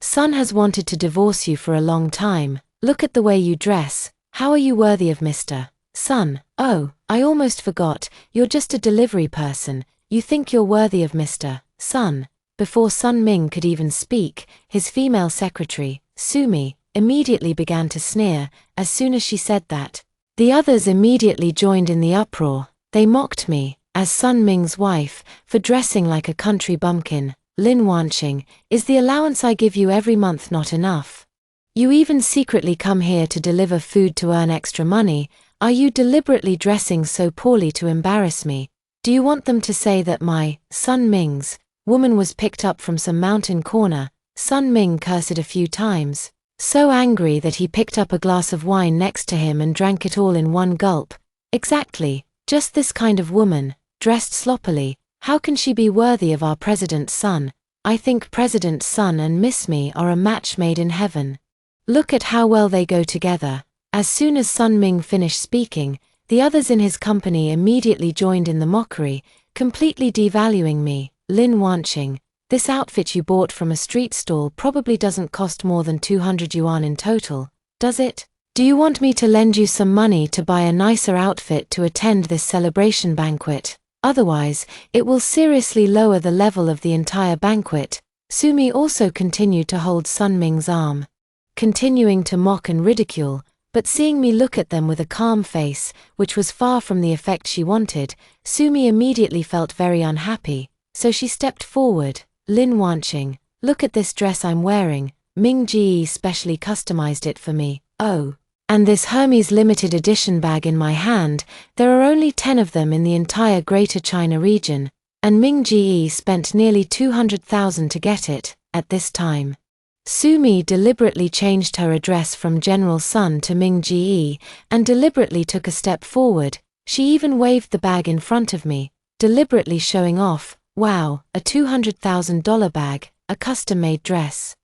Sun has wanted to divorce you for a long time. Look at the way you dress. How are you worthy of Mr. Sun? Oh, I almost forgot, you're just a delivery person. You think you're worthy of Mr. Sun." Before Sun Ming could even speak, his female secretary, Sumi, immediately began to sneer. As soon as she said that, the others immediately joined in the uproar. They mocked me, as Sun Ming's wife, for dressing like a country bumpkin. "Lin Wanqing, is the allowance I give you every month not enough? You even secretly come here to deliver food to earn extra money. Are you deliberately dressing so poorly to embarrass me? Do you want them to say that my Sun Ming's woman was picked up from some mountain corner?" Sun Ming cursed a few times, so angry that he picked up a glass of wine next to him and drank it all in one gulp. "Exactly, just this kind of woman, dressed sloppily. How can she be worthy of our President's son? I think President Sun and Miss Me are a match made in heaven. Look at how well they go together." As soon as Sun Ming finished speaking, the others in his company immediately joined in the mockery, completely devaluing me. "Lin Wanqing, this outfit you bought from a street stall probably doesn't cost more than 200 yuan in total, does it? Do you want me to lend you some money to buy a nicer outfit to attend this celebration banquet? Otherwise, it will seriously lower the level of the entire banquet." Sumi also continued to hold Sun Ming's arm, continuing to mock and ridicule, but seeing me look at them with a calm face, which was far from the effect she wanted, Sumi immediately felt very unhappy, so she stepped forward. "Lin Wanqing, look at this dress I'm wearing. Ming Ji specially customized it for me. Oh, and this Hermes limited edition bag in my hand. There are only 10 of them in the entire Greater China region, and Ming Ji spent nearly 200,000 to get it." At this time, Sumi deliberately changed her address from General Sun to Ming Ji and deliberately took a step forward. She even waved the bag in front of me, deliberately showing off. "Wow, a $200,000 bag, a custom-made dress.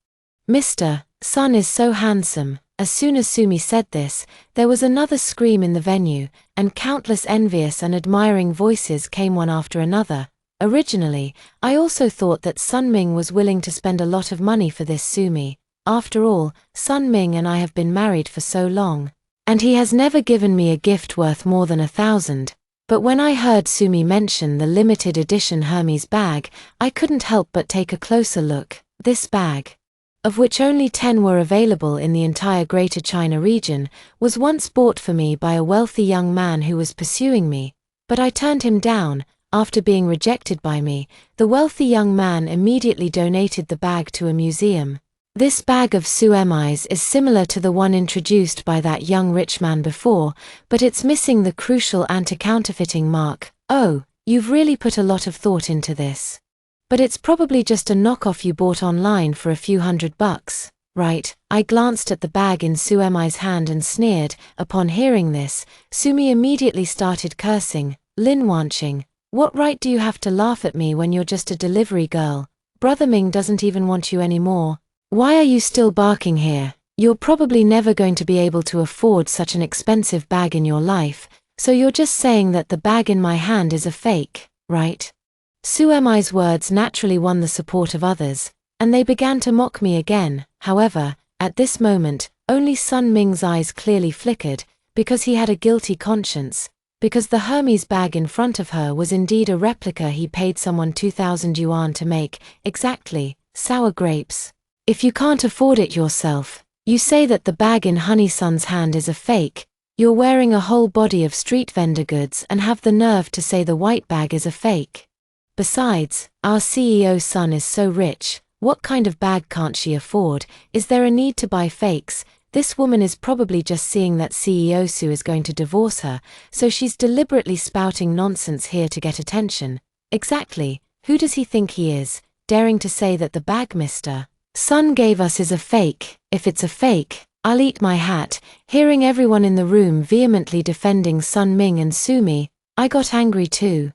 Mr. Sun is so handsome." As soon as Sumi said this, there was another scream in the venue, and countless envious and admiring voices came one after another. Originally, I also thought that Sun Ming was willing to spend a lot of money for this Sumi. After all, Sun Ming and I have been married for so long, and he has never given me a gift worth more than 1,000. But when I heard Sumi mention the limited edition Hermes bag, I couldn't help but take a closer look. This bag, of which only 10 were available in the entire Greater China region, was once bought for me by a wealthy young man who was pursuing me, but I turned him down. After being rejected by me, the wealthy young man immediately donated the bag to a museum. This bag of Suburbs is similar to the one introduced by that young rich man before, but it's missing the crucial anti-counterfeiting mark. "Oh, you've really put a lot of thought into this. But it's probably just a knockoff you bought online for a few $100, right?" I glanced at the bag in Sumi's hand and sneered. Upon hearing this, Sumi immediately started cursing. "Lin Wanqing, What right do you have to laugh at me when you're just a delivery girl? Brother Ming doesn't even want you anymore. Why are you still barking here? You're probably never going to be able to afford such an expensive bag in your life, so you're just saying that the bag in my hand is a fake, right? Suemi's words naturally won the support of others, and they began to mock me again. However, at this moment, only Sun Ming's eyes clearly flickered, because he had a guilty conscience, because the Hermes bag in front of her was indeed a replica he paid someone 2,000 yuan to make. Exactly, sour grapes. If you can't afford it yourself, you say that the bag in Honey Sun's hand is a fake. You're wearing a whole body of street vendor goods and have the nerve to say the white bag is a fake. Besides, our CEO's son is so rich, what kind of bag can't she afford? Is there a need to buy fakes? This woman is probably just seeing that CEO Su is going to divorce her, so she's deliberately spouting nonsense here to get attention. Exactly, who does he think he is, daring to say that the bag Mr. Sun gave us is a fake? If it's a fake, I'll eat my hat. Hearing everyone in the room vehemently defending Sun Ming and Sumi, I got angry too.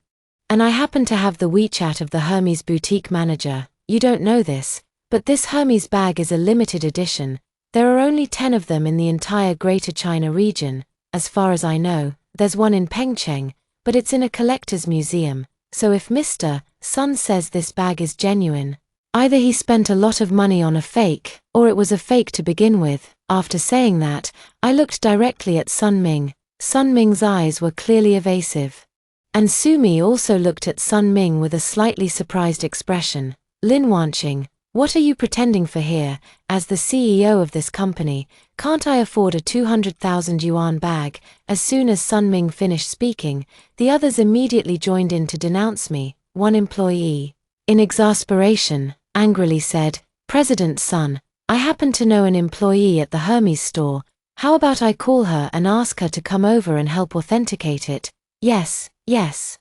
And I happen to have the WeChat of the Hermes boutique manager. You don't know this, but this Hermes bag is a limited edition. There are only 10 of them in the entire Greater China region. As far as I know, there's one in Pengcheng, but it's in a collector's museum. So if Mr. Sun says this bag is genuine, either he spent a lot of money on a fake, or it was a fake to begin with. After saying that, I looked directly at Sun Ming. Sun Ming's eyes were clearly evasive. And Sumi also looked at Sun Ming with a slightly surprised expression. Lin Wanqing, what are you pretending for here? As the CEO of this company, can't I afford a 200,000 yuan bag? As soon as Sun Ming finished speaking, the others immediately joined in to denounce me. One employee, in exasperation, angrily said, President Sun, I happen to know an employee at the Hermes store. How about I call her and ask her to come over and help authenticate it? Yes. Yes.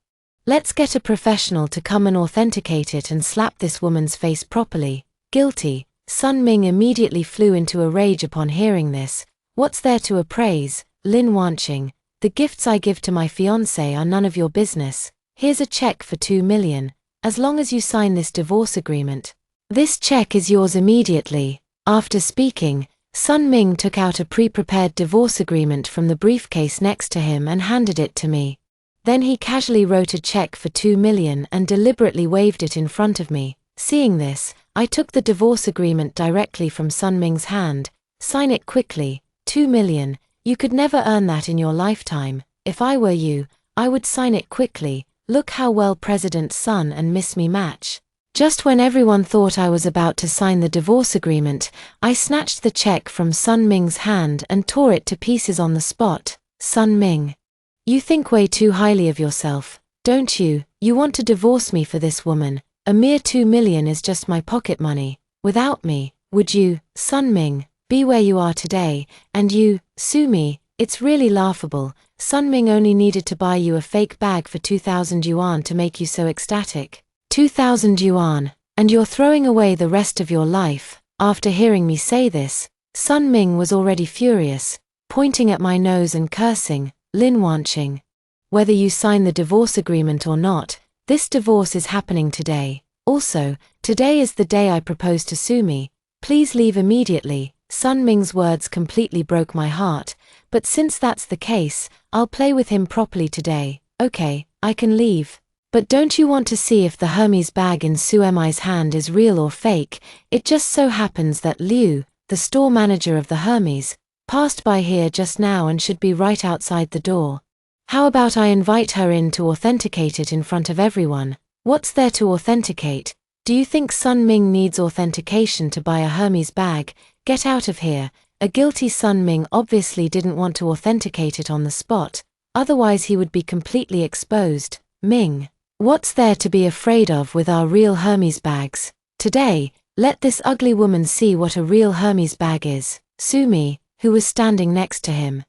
Let's get a professional to come and authenticate it and slap this woman's face properly. Guilty. Sun Ming immediately flew into a rage upon hearing this. What's there to appraise? Lin Wanqing, the gifts I give to my fiancé are none of your business. Here's a check for 2 million, as long as you sign this divorce agreement. This check is yours immediately. After speaking, Sun Ming took out a pre-prepared divorce agreement from the briefcase next to him and handed it to me. Then he casually wrote a check for 2 million and deliberately waved it in front of me. Seeing this, I took the divorce agreement directly from Sun Ming's hand. Sign it quickly. 2 million. You could never earn that in your lifetime. If I were you, I would sign it quickly. Look how well President Sun and Miss Me match. Just when everyone thought I was about to sign the divorce agreement, I snatched the check from Sun Ming's hand and tore it to pieces on the spot. Sun Ming, you think way too highly of yourself, don't you? You want to divorce me for this woman. A mere 2 million is just my pocket money. Without me, would you, Sun Ming, be where you are today? And you, Sumi, it's really laughable. Sun Ming only needed to buy you a fake bag for 2,000 yuan to make you so ecstatic. 2,000 yuan, and you're throwing away the rest of your life. After hearing me say this, Sun Ming was already furious, pointing at my nose and cursing. Lin Wanqing, whether you sign the divorce agreement or not, this divorce is happening today. Also, today is the day I propose to Sumi. Please leave immediately. Sun Ming's words completely broke my heart, but since that's the case, I'll play with him properly today. Okay, I can leave. But don't you want to see if the Hermes bag in Suemi's hand is real or fake? It just so happens that Liu, the store manager of the Hermes, passed by here just now and should be right outside the door. How about I invite her in to authenticate it in front of everyone? What's there to authenticate? Do you think Sun Ming needs authentication to buy a Hermes bag? Get out of here. A guilty Sun Ming obviously didn't want to authenticate it on the spot, otherwise he would be completely exposed. Ming, what's there to be afraid of with our real Hermes bags? Today, let this ugly woman see what a real Hermes bag is. Sumi, who was standing next to him,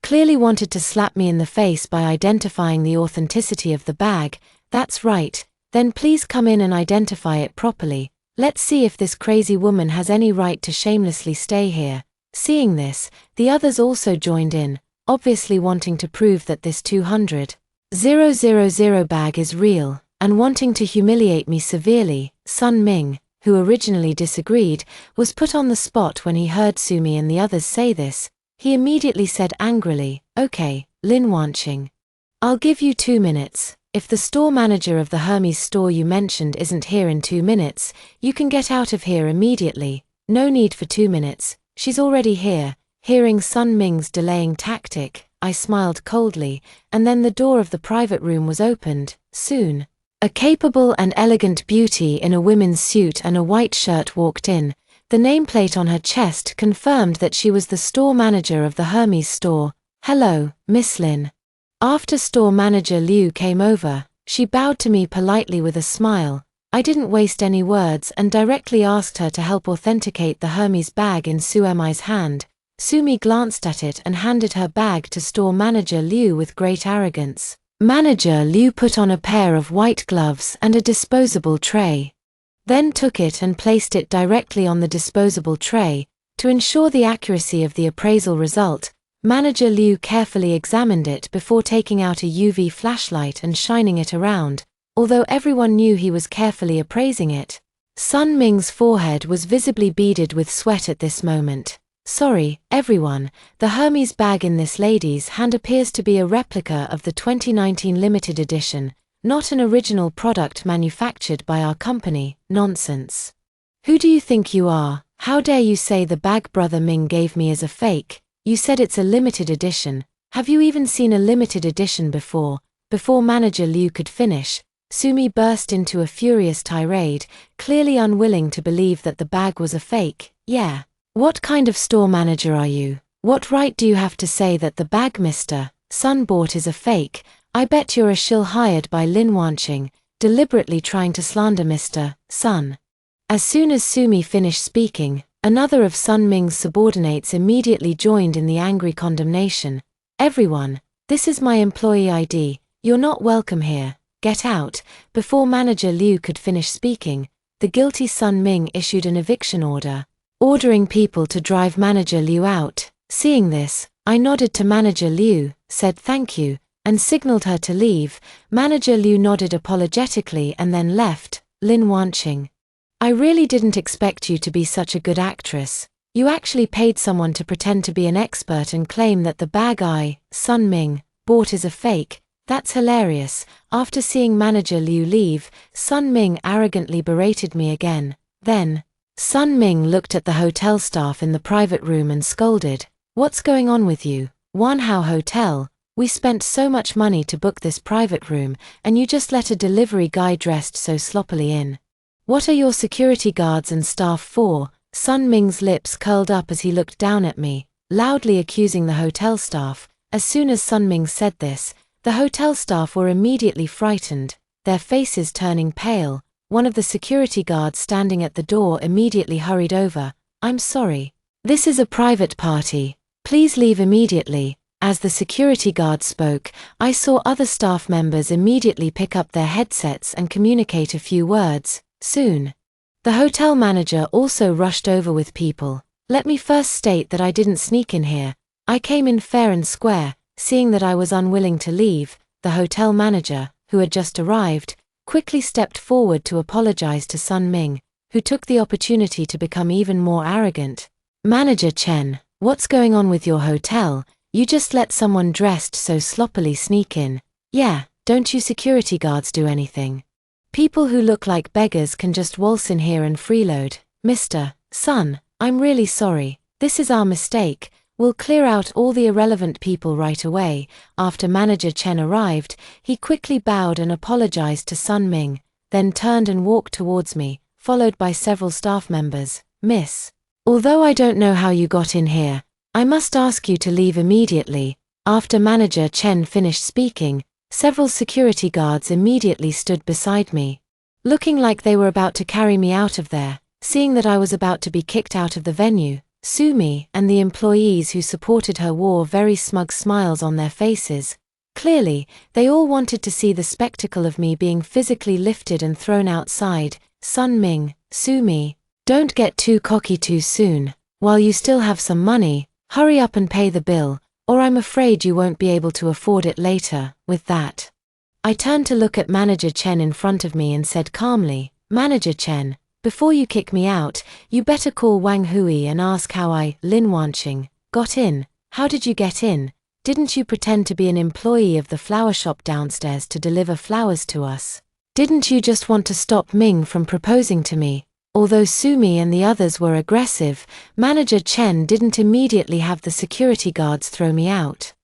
clearly wanted to slap me in the face by identifying the authenticity of the bag. That's right, then please come in and identify it properly. Let's see if this crazy woman has any right to shamelessly stay here. Seeing this, the others also joined in, obviously wanting to prove that this 200 000 bag is real, and wanting to humiliate me severely. Sun Ming, who originally disagreed, was put on the spot when he heard Sumi and the others say this. He immediately said angrily, "Okay, Lin Wanqing. I'll give you 2 minutes. If the store manager of the Hermes store you mentioned isn't here in 2 minutes, you can get out of here immediately. No need for 2 minutes, she's already here." Hearing Sun Ming's delaying tactic, I smiled coldly, and then the door of the private room was opened. Soon, a capable and elegant beauty in a women's suit and a white shirt walked in. The nameplate on her chest confirmed that she was the store manager of the Hermes store. "Hello, Miss Lin." After store manager Liu came over, she bowed to me politely with a smile. I didn't waste any words and directly asked her to help authenticate the Hermes bag in Sumi's hand. Sumi glanced at it and handed her bag to store manager Liu with great arrogance. Manager Liu put on a pair of white gloves and a disposable tray. Then took it and placed it directly on the disposable tray. To ensure the accuracy of the appraisal result, Manager Liu carefully examined it before taking out a UV flashlight and shining it around, although everyone knew he was carefully appraising it. Sun Ming's forehead was visibly beaded with sweat at this moment. "Sorry, everyone, the Hermes bag in this lady's hand appears to be a replica of the 2019 limited edition, not an original product manufactured by our company." "Nonsense. Who do you think you are? How dare you say the bag Brother Ming gave me is a fake? You said it's a limited edition. Have you even seen a limited edition before?" Before Manager Liu could finish, Sumi burst into a furious tirade, clearly unwilling to believe that the bag was a fake. "Yeah. What kind of store manager are you? What right do you have to say that the bag Mr. Sun bought is a fake? I bet you're a shill hired by Lin Wanqing, deliberately trying to slander Mr. Sun." As soon as Sumi finished speaking, another of Sun Ming's subordinates immediately joined in the angry condemnation. "Everyone, this is my employee ID. You're not welcome here. Get out." Before Manager Liu could finish speaking, the guilty Sun Ming issued an eviction order, ordering people to drive Manager Liu out. Seeing this, I nodded to Manager Liu, said thank you, and signaled her to leave. Manager Liu nodded apologetically and then left. "Lin Wanqing, I really didn't expect you to be such a good actress. You actually paid someone to pretend to be an expert and claim that the bag Sun Ming bought is a fake. That's hilarious." After seeing Manager Liu leave, Sun Ming arrogantly berated me again. Then, Sun Ming looked at the hotel staff in the private room and scolded, "What's going on with you? Wanhao Hotel, we spent so much money to book this private room, and you just let a delivery guy dressed so sloppily in. What are your security guards and staff for?" Sun Ming's lips curled up as he looked down at me, loudly accusing the hotel staff. As soon as Sun Ming said this, the hotel staff were immediately frightened, their faces turning pale. One of the security guards standing at the door immediately hurried over. "I'm sorry. This is a private party. Please leave immediately." As the security guard spoke, I saw other staff members immediately pick up their headsets and communicate a few words. Soon, the hotel manager also rushed over with people. "Let me first state that I didn't sneak in here. I came in fair and square." Seeing that I was unwilling to leave, the hotel manager, who had just arrived, quickly stepped forward to apologize to Sun Ming, who took the opportunity to become even more arrogant. "Manager Chen, what's going on with your hotel? You just let someone dressed so sloppily sneak in. Yeah, don't you security guards do anything? People who look like beggars can just waltz in here and freeload." "Mr. Sun, I'm really sorry. This is our mistake. We'll clear out all the irrelevant people right away." After Manager Chen arrived, he quickly bowed and apologized to Sun Ming, then turned and walked towards me, followed by several staff members. "Miss, although I don't know how you got in here, I must ask you to leave immediately." After Manager Chen finished speaking, several security guards immediately stood beside me, looking like they were about to carry me out of there. Seeing that I was about to be kicked out of the venue, Sumi and the employees who supported her wore very smug smiles on their faces. Clearly, they all wanted to see the spectacle of me being physically lifted and thrown outside. "Sun Ming, Sumi, don't get too cocky too soon. While you still have some money, hurry up and pay the bill, or I'm afraid you won't be able to afford it later." With that, I turned to look at Manager Chen in front of me and said calmly, "Manager Chen, before you kick me out, you better call Wang Hui and ask how Lin Wanqing, got in. How did you get in? Didn't you pretend to be an employee of the flower shop downstairs to deliver flowers to us? Didn't you just want to stop Ming from proposing to me?" Although Sumi and the others were aggressive, Manager Chen didn't immediately have the security guards throw me out.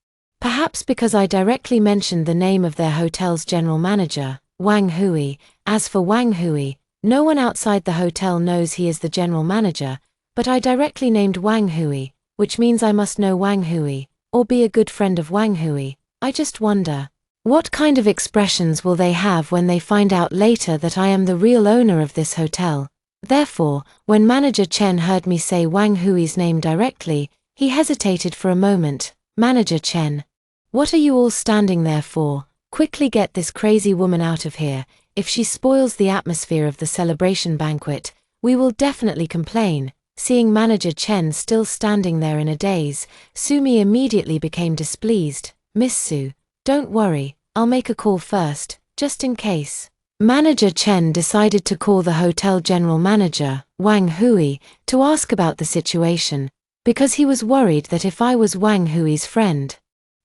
Perhaps because I directly mentioned the name of their hotel's general manager, Wang Hui. As for Wang Hui, no one outside the hotel knows he is the general manager, but I directly named Wang Hui, which means I must know Wang Hui, or be a good friend of Wang Hui. I just wonder, what kind of expressions will they have when they find out later that I am the real owner of this hotel? Therefore, when Manager Chen heard me say Wang Hui's name directly, he hesitated for a moment. "Manager Chen, what are you all standing there for? Quickly get this crazy woman out of here. If she spoils the atmosphere of the celebration banquet, we will definitely complain." Seeing Manager Chen still standing there in a daze, Sumi immediately became displeased. "Miss Su, don't worry, I'll make a call first, just in case." Manager Chen decided to call the hotel general manager, Wang Hui, to ask about the situation, because he was worried that if I was Wang Hui's friend,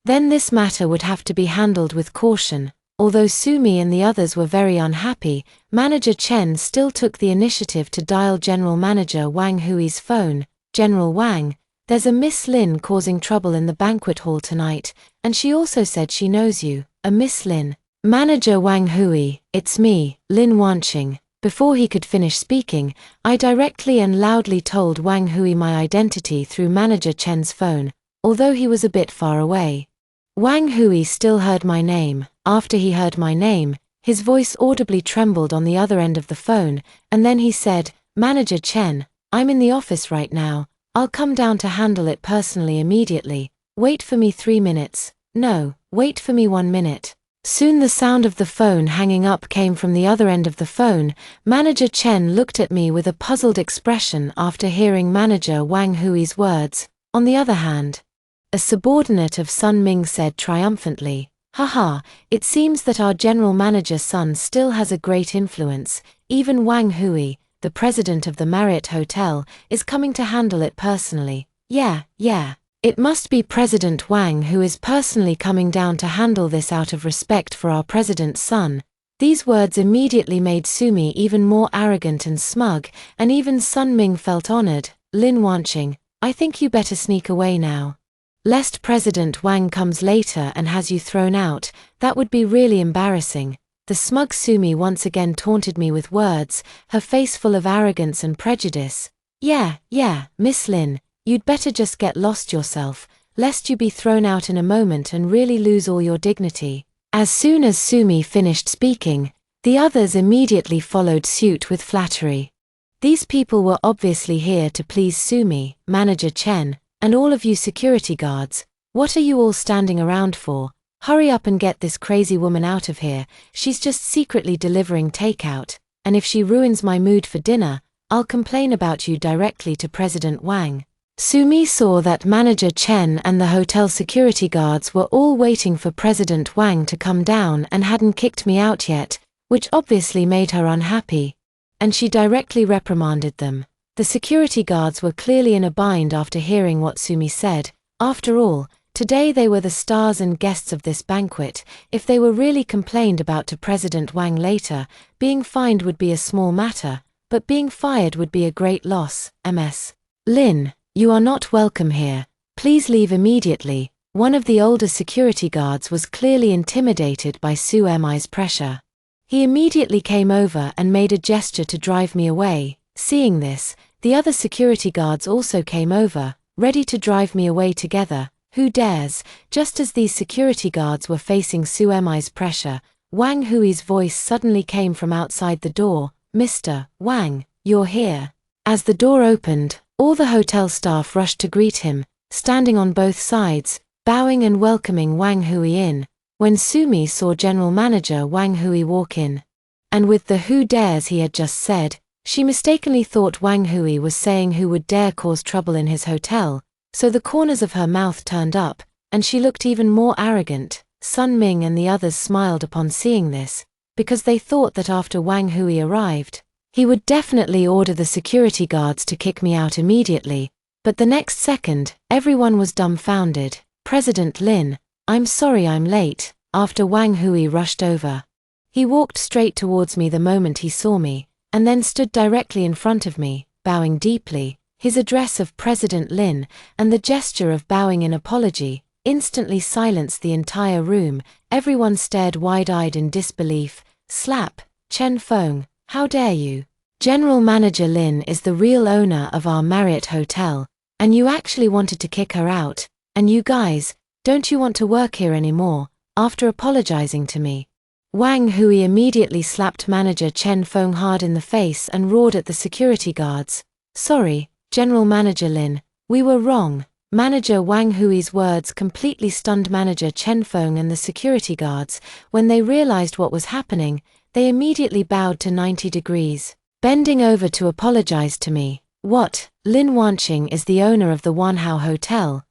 then this matter would have to be handled with caution. Although Sumi and the others were very unhappy, Manager Chen still took the initiative to dial General Manager Wang Hui's phone. "General Wang, there's a Miss Lin causing trouble in the banquet hall tonight, and she also said she knows you." "A Miss Lin?" "Manager Wang Hui, it's me, Lin Wanqing." Before he could finish speaking, I directly and loudly told Wang Hui my identity through Manager Chen's phone, although he was a bit far away. Wang Hui still heard my name. After he heard my name, his voice audibly trembled on the other end of the phone, and then he said, "Manager Chen, I'm in the office right now. I'll come down to handle it personally immediately. Wait for me 3 minutes. No, wait for me 1 minute." Soon the sound of the phone hanging up came from the other end of the phone. Manager Chen looked at me with a puzzled expression after hearing Manager Wang Hui's words. On the other hand, a subordinate of Sun Ming said triumphantly, "Haha, it seems that our general manager Sun still has a great influence. Even Wang Hui, the president of the Marriott Hotel, is coming to handle it personally. Yeah. It must be President Wang who is personally coming down to handle this out of respect for our president's son." These words immediately made Sumi even more arrogant and smug, and even Sun Ming felt honored. "Lin Wanqing, I think you better sneak away now. Lest President Wang comes later and has you thrown out, that would be really embarrassing." The smug Sumi once again taunted me with words, her face full of arrogance and prejudice. Yeah, Miss Lin, you'd better just get lost yourself, lest you be thrown out in a moment and really lose all your dignity." As soon as Sumi finished speaking, the others immediately followed suit with flattery. These people were obviously here to please Sumi, Manager Chen, and all of you security guards. What are you all standing around for? Hurry up and get this crazy woman out of here. She's just secretly delivering takeout, and if she ruins my mood for dinner, I'll complain about you directly to President Wang. Sumi saw that Manager Chen and the hotel security guards were all waiting for President Wang to come down and hadn't kicked me out yet, which obviously made her unhappy, and she directly reprimanded them. The security guards were clearly in a bind after hearing what Sumi said. After all, today they were the stars and guests of this banquet. If they were really complained about to President Wang later, being fined would be a small matter, but being fired would be a great loss. "Ms. Lin, you are not welcome here. Please leave immediately." One of the older security guards was clearly intimidated by Su Mi's pressure. He immediately came over and made a gesture to drive me away. Seeing this, the other security guards also came over, ready to drive me away together. "Who dares?" Just as these security guards were facing Su Mi's pressure, Wang Hui's voice suddenly came from outside the door. "Mr. Wang, you're here." As the door opened, all the hotel staff rushed to greet him, standing on both sides, bowing and welcoming Wang Hui in. When Sumi saw General Manager Wang Hui walk in, and with the "who dares" he had just said, she mistakenly thought Wang Hui was saying who would dare cause trouble in his hotel, so the corners of her mouth turned up, and she looked even more arrogant. Sun Ming and the others smiled upon seeing this, because they thought that after Wang Hui arrived, he would definitely order the security guards to kick me out immediately, but the next second, everyone was dumbfounded. President Lin, I'm sorry I'm late, after Wang Hui rushed over. He walked straight towards me the moment he saw me, and then stood directly in front of me, bowing deeply. His address of President Lin, and the gesture of bowing in apology, instantly silenced the entire room. Everyone stared wide-eyed in disbelief. Slap, Chen Feng, how dare you? General Manager Lin is the real owner of our Marriott Hotel, and you actually wanted to kick her out, and you guys, don't you want to work here anymore, after apologizing to me? Wang Hui immediately slapped Manager Chen Feng hard in the face and roared at the security guards. Sorry, General Manager Lin, we were wrong. Manager Wang Hui's words completely stunned Manager Chen Feng and the security guards. When they realized what was happening, they immediately bowed to 90 degrees, bending over to apologize to me. What? Lin Wanqing is the owner of the Wanhao Hotel.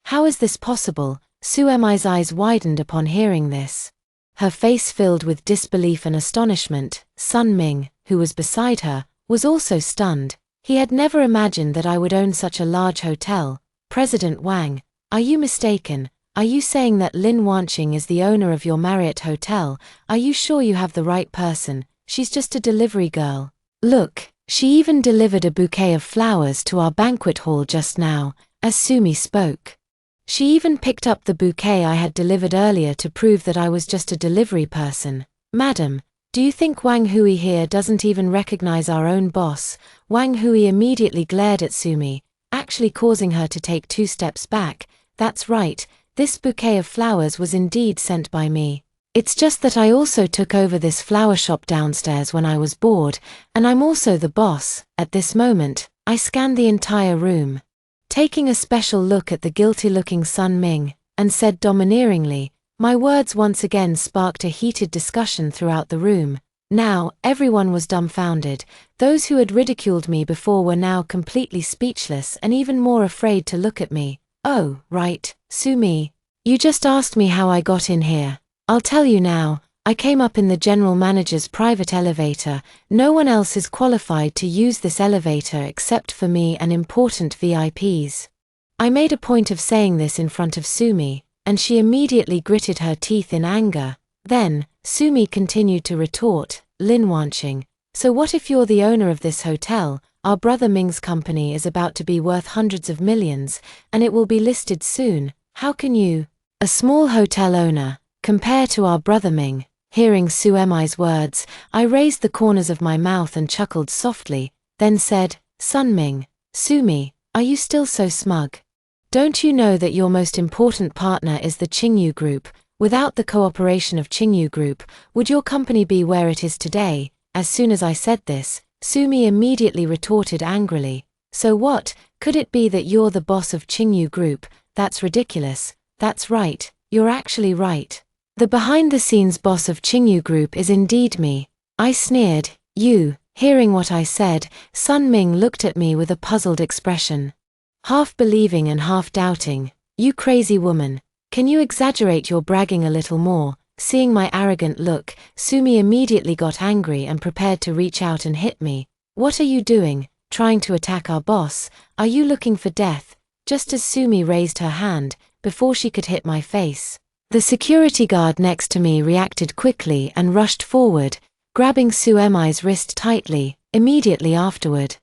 How is this possible? Su Mi's eyes widened upon hearing this. Her face filled with disbelief and astonishment. Sun Ming, who was beside her, was also stunned. He had never imagined that I would own such a large hotel. President Wang, are you mistaken? Are you saying that Lin Wanqing is the owner of your Marriott Hotel? Are you sure you have the right person? She's just a delivery girl. Look, she even delivered a bouquet of flowers to our banquet hall just now, as Sumi spoke. She even picked up the bouquet I had delivered earlier to prove that I was just a delivery person. Madam, do you think Wang Hui here doesn't even recognize our own boss? Wang Hui immediately glared at Sumi, actually causing her to take 2 steps back. That's right, this bouquet of flowers was indeed sent by me. It's just that I also took over this flower shop downstairs when I was bored, and I'm also the boss. At this moment, I scanned the entire room, taking a special look at the guilty-looking Sun Ming, and said domineeringly. My words once again sparked a heated discussion throughout the room. Now, everyone was dumbfounded. Those who had ridiculed me before were now completely speechless and even more afraid to look at me. Oh, right, Sumi. You just asked me how I got in here. I'll tell you now. I came up in the general manager's private elevator. No one else is qualified to use this elevator except for me and important VIPs. I made a point of saying this in front of Sumi, and she immediately gritted her teeth in anger. Then, Sumi continued to retort, Lin Wanqing, so what if you're the owner of this hotel? Our brother Ming's company is about to be worth hundreds of millions, and it will be listed soon. How can you, a small hotel owner, compare to our brother Ming? Hearing Su Mi's words, I raised the corners of my mouth and chuckled softly, then said, Sun Ming, Sumi, are you still so smug? Don't you know that your most important partner is the Qingyu Group? Without the cooperation of Qingyu Group, would your company be where it is today? As soon as I said this, Sumi immediately retorted angrily. So what? Could it be that you're the boss of Qingyu Group? That's ridiculous. That's right, you're actually right. The behind-the-scenes boss of Qingyu Group is indeed me. I sneered. You, hearing what I said, Sun Ming looked at me with a puzzled expression, half believing and half doubting. You crazy woman, can you exaggerate your bragging a little more? Seeing my arrogant look, Sumi immediately got angry and prepared to reach out and hit me. What are you doing? Trying to attack our boss? Are you looking for death? Just as Sumi raised her hand, before she could hit my face, the security guard next to me reacted quickly and rushed forward, grabbing Su Mi's wrist tightly. Immediately afterward,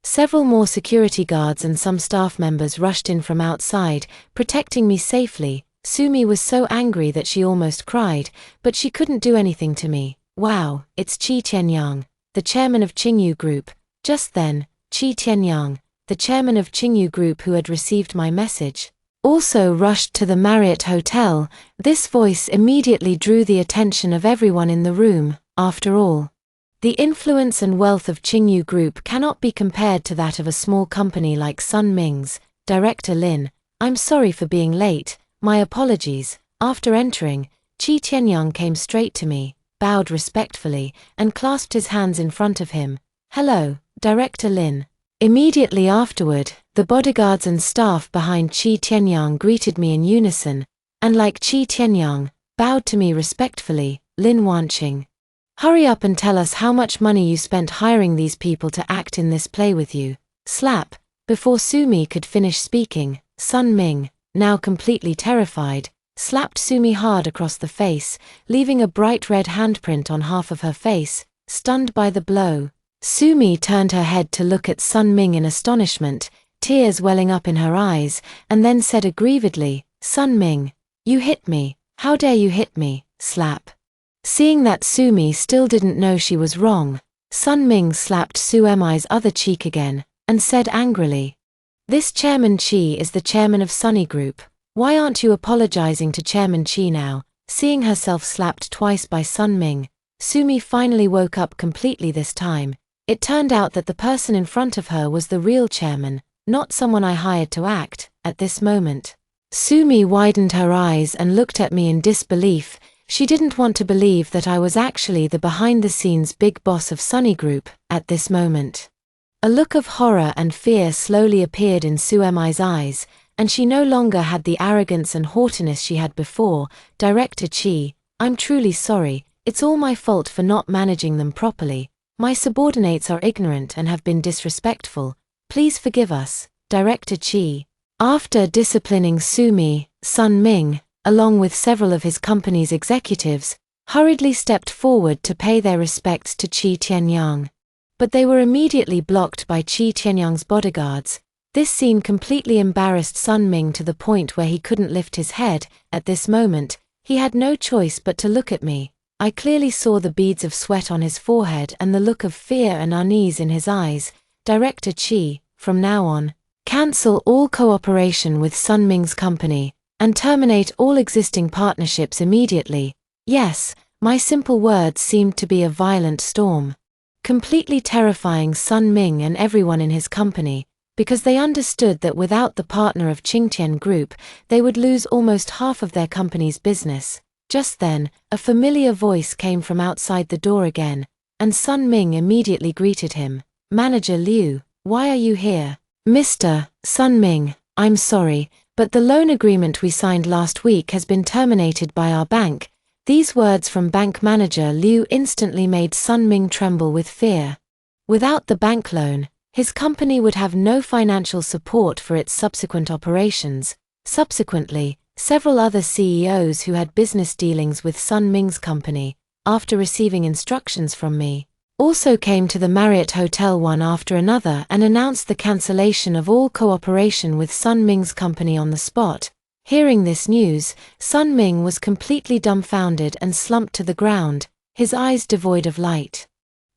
several more security guards and some staff members rushed in from outside, protecting me safely. Sumi was so angry that she almost cried, but she couldn't do anything to me. Wow, it's Qi Tianyang, the chairman of Qingyu Group. Just then, Qi Tianyang, the chairman of Qingyu Group who had received my message, also rushed to the Marriott Hotel. This voice immediately drew the attention of everyone in the room. After all, the influence and wealth of Qingyu Group cannot be compared to that of a small company like Sun Ming's. Director Lin, I'm sorry for being late, my apologies. After entering, Qi Tianyang came straight to me, bowed respectfully, and clasped his hands in front of him. Hello, Director Lin. Immediately afterward, the bodyguards and staff behind Qi Tianyang greeted me in unison. and like Qi Tianyang, bowed to me respectfully. Lin Wanqing. Hurry up and tell us how much money you spent hiring these people to act in this play with you. Slap. Before Sumi could finish speaking, Sun Ming, now completely terrified, slapped Sumi hard across the face, leaving a bright red handprint on half of her face. Stunned by the blow, Sumi turned her head to look at Sun Ming in astonishment, tears welling up in her eyes, and then said aggrievedly, "Sun Ming, you hit me. How dare you hit me?" Slap. Seeing that Sumi still didn't know she was wrong, Sun Ming slapped Sumi's other cheek again, and said angrily, "This Chairman Qi is the chairman of Sunny Group. Why aren't you apologizing to Chairman Qi now?" Seeing herself slapped twice by Sun Ming, Sumi finally woke up completely this time. It turned out that the person in front of her was the real chairman, not someone I hired to act. At this moment, Sumi widened her eyes and looked at me in disbelief. She didn't want to believe that I was actually the behind-the-scenes big boss of Sunny Group. At this moment, a look of horror and fear slowly appeared in Sumi's eyes, and she no longer had the arrogance and haughtiness she had before. "Director Qi, I'm truly sorry. It's all my fault for not managing them properly. My subordinates are ignorant and have been disrespectful. Please forgive us, Director Qi." After disciplining Sumi, Sun Ming, along with several of his company's executives, hurriedly stepped forward to pay their respects to Qi Tianyang. But they were immediately blocked by Qi Tianyang's bodyguards. This scene completely embarrassed Sun Ming to the point where he couldn't lift his head. At this moment, he had no choice but to look at me. I clearly saw the beads of sweat on his forehead and the look of fear and unease in his eyes. "Director Qi, from now on, cancel all cooperation with Sun Ming's company, and terminate all existing partnerships immediately." Yes, my simple words seemed to be a violent storm, completely terrifying Sun Ming and everyone in his company, because they understood that without the partner of Qingtian Group, they would lose almost half of their company's business. Just then, a familiar voice came from outside the door again, and Sun Ming immediately greeted him. "Manager Liu, why are you here?" "Mr. Sun Ming, I'm sorry, but the loan agreement we signed last week has been terminated by our bank." These words from bank manager Liu instantly made Sun Ming tremble with fear. Without the bank loan, his company would have no financial support for its subsequent operations. Subsequently, several other CEOs who had business dealings with Sun Ming's company, after receiving instructions from me, also came to the Marriott Hotel one after another and announced the cancellation of all cooperation with Sun Ming's company on the spot. Hearing this news, Sun Ming was completely dumbfounded and slumped to the ground, his eyes devoid of light.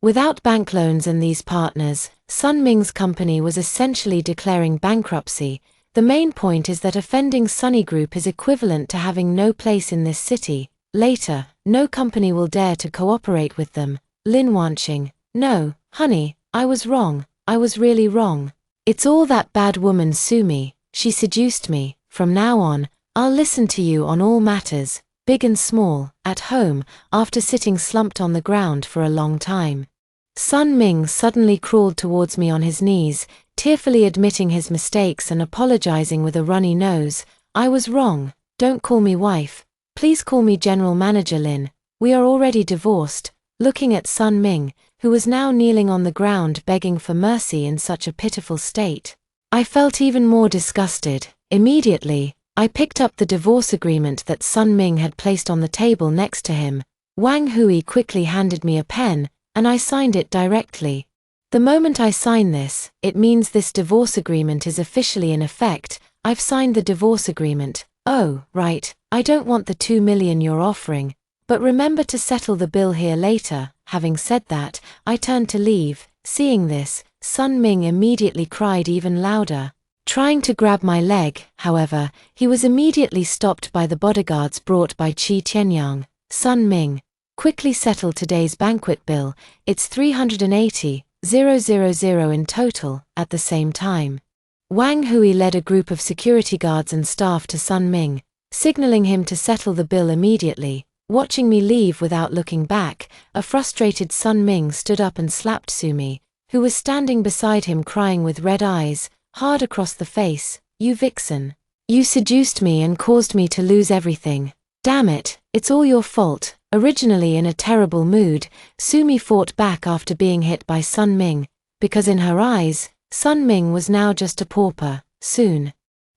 Without bank loans and these partners, Sun Ming's company was essentially declaring bankruptcy. The main point is that offending Sunny Group is equivalent to having no place in this city. Later, no company will dare to cooperate with them. Lin Wanqing: "No, honey, I was wrong. I was really wrong. It's all that bad woman Sumi. She seduced me. From now on, I'll listen to you on all matters, big and small." At home, after sitting slumped on the ground for a long time, Sun Ming suddenly crawled towards me on his knees, tearfully admitting his mistakes and apologizing with a runny nose. "I was wrong. Don't call me wife. Please call me General Manager Lin. We are already divorced." Looking at Sun Ming, who was now kneeling on the ground begging for mercy in such a pitiful state, I felt even more disgusted. Immediately, I picked up the divorce agreement that Sun Ming had placed on the table next to him. Wang Hui quickly handed me a pen, and I signed it directly. The moment I sign this, it means this divorce agreement is officially in effect. I've signed the divorce agreement. Oh, right, I don't want the 2 million you're offering, but remember to settle the bill here later. Having said that, I turned to leave. Seeing this, Sun Ming immediately cried even louder, trying to grab my leg. However, he was immediately stopped by the bodyguards brought by Qi Tianyang. "Sun Ming, quickly settle today's banquet bill. It's 380,000 in total." At the same time, Wang Hui led a group of security guards and staff to Sun Ming, signaling him to settle the bill immediately. Watching me leave without looking back, a frustrated Sun Ming stood up and slapped Sumi, who was standing beside him crying with red eyes, hard across the face. "You vixen. You seduced me and caused me to lose everything. Damn it, it's all your fault." Originally in a terrible mood, Sumi fought back after being hit by Sun Ming, because in her eyes, Sun Ming was now just a pauper. Soon,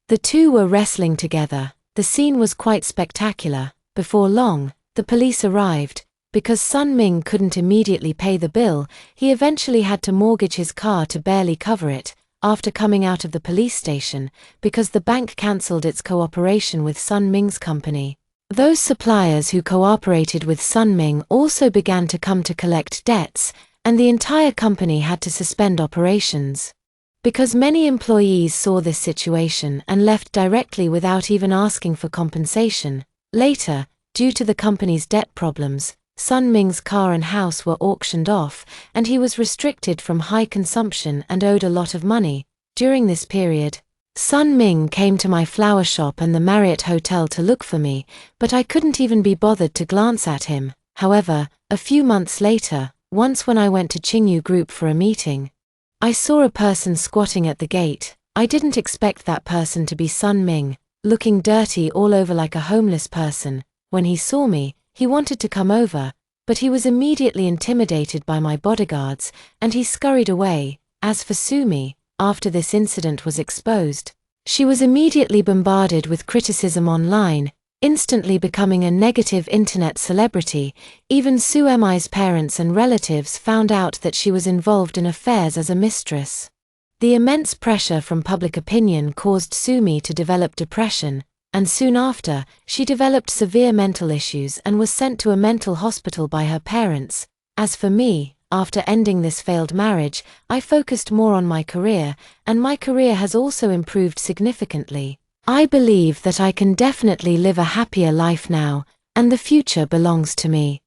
the two were wrestling together. The scene was quite spectacular. Before long, the police arrived. Because Sun Ming couldn't immediately pay the bill, he eventually had to mortgage his car to barely cover it, after coming out of the police station, because the bank cancelled its cooperation with Sun Ming's company. Those suppliers who cooperated with Sun Ming also began to come to collect debts, and the entire company had to suspend operations. Because many employees saw this situation and left directly without even asking for compensation. Later, due to the company's debt problems, Sun Ming's car and house were auctioned off, and he was restricted from high consumption and owed a lot of money. During this period, Sun Ming came to my flower shop and the Marriott Hotel to look for me, but I couldn't even be bothered to glance at him. However, a few months later, once when I went to Qingyu Group for a meeting, I saw a person squatting at the gate. I didn't expect that person to be Sun Ming, looking dirty all over like a homeless person. When he saw me, he wanted to come over, but he was immediately intimidated by my bodyguards, and he scurried away. As for Sumi, after this incident was exposed, she was immediately bombarded with criticism online, instantly becoming a negative internet celebrity. Even Sumi's parents and relatives found out that she was involved in affairs as a mistress. The immense pressure from public opinion caused Sumi to develop depression, and soon after, she developed severe mental issues and was sent to a mental hospital by her parents. As for me, after ending this failed marriage, I focused more on my career, and my career has also improved significantly. I believe that I can definitely live a happier life now, and the future belongs to me.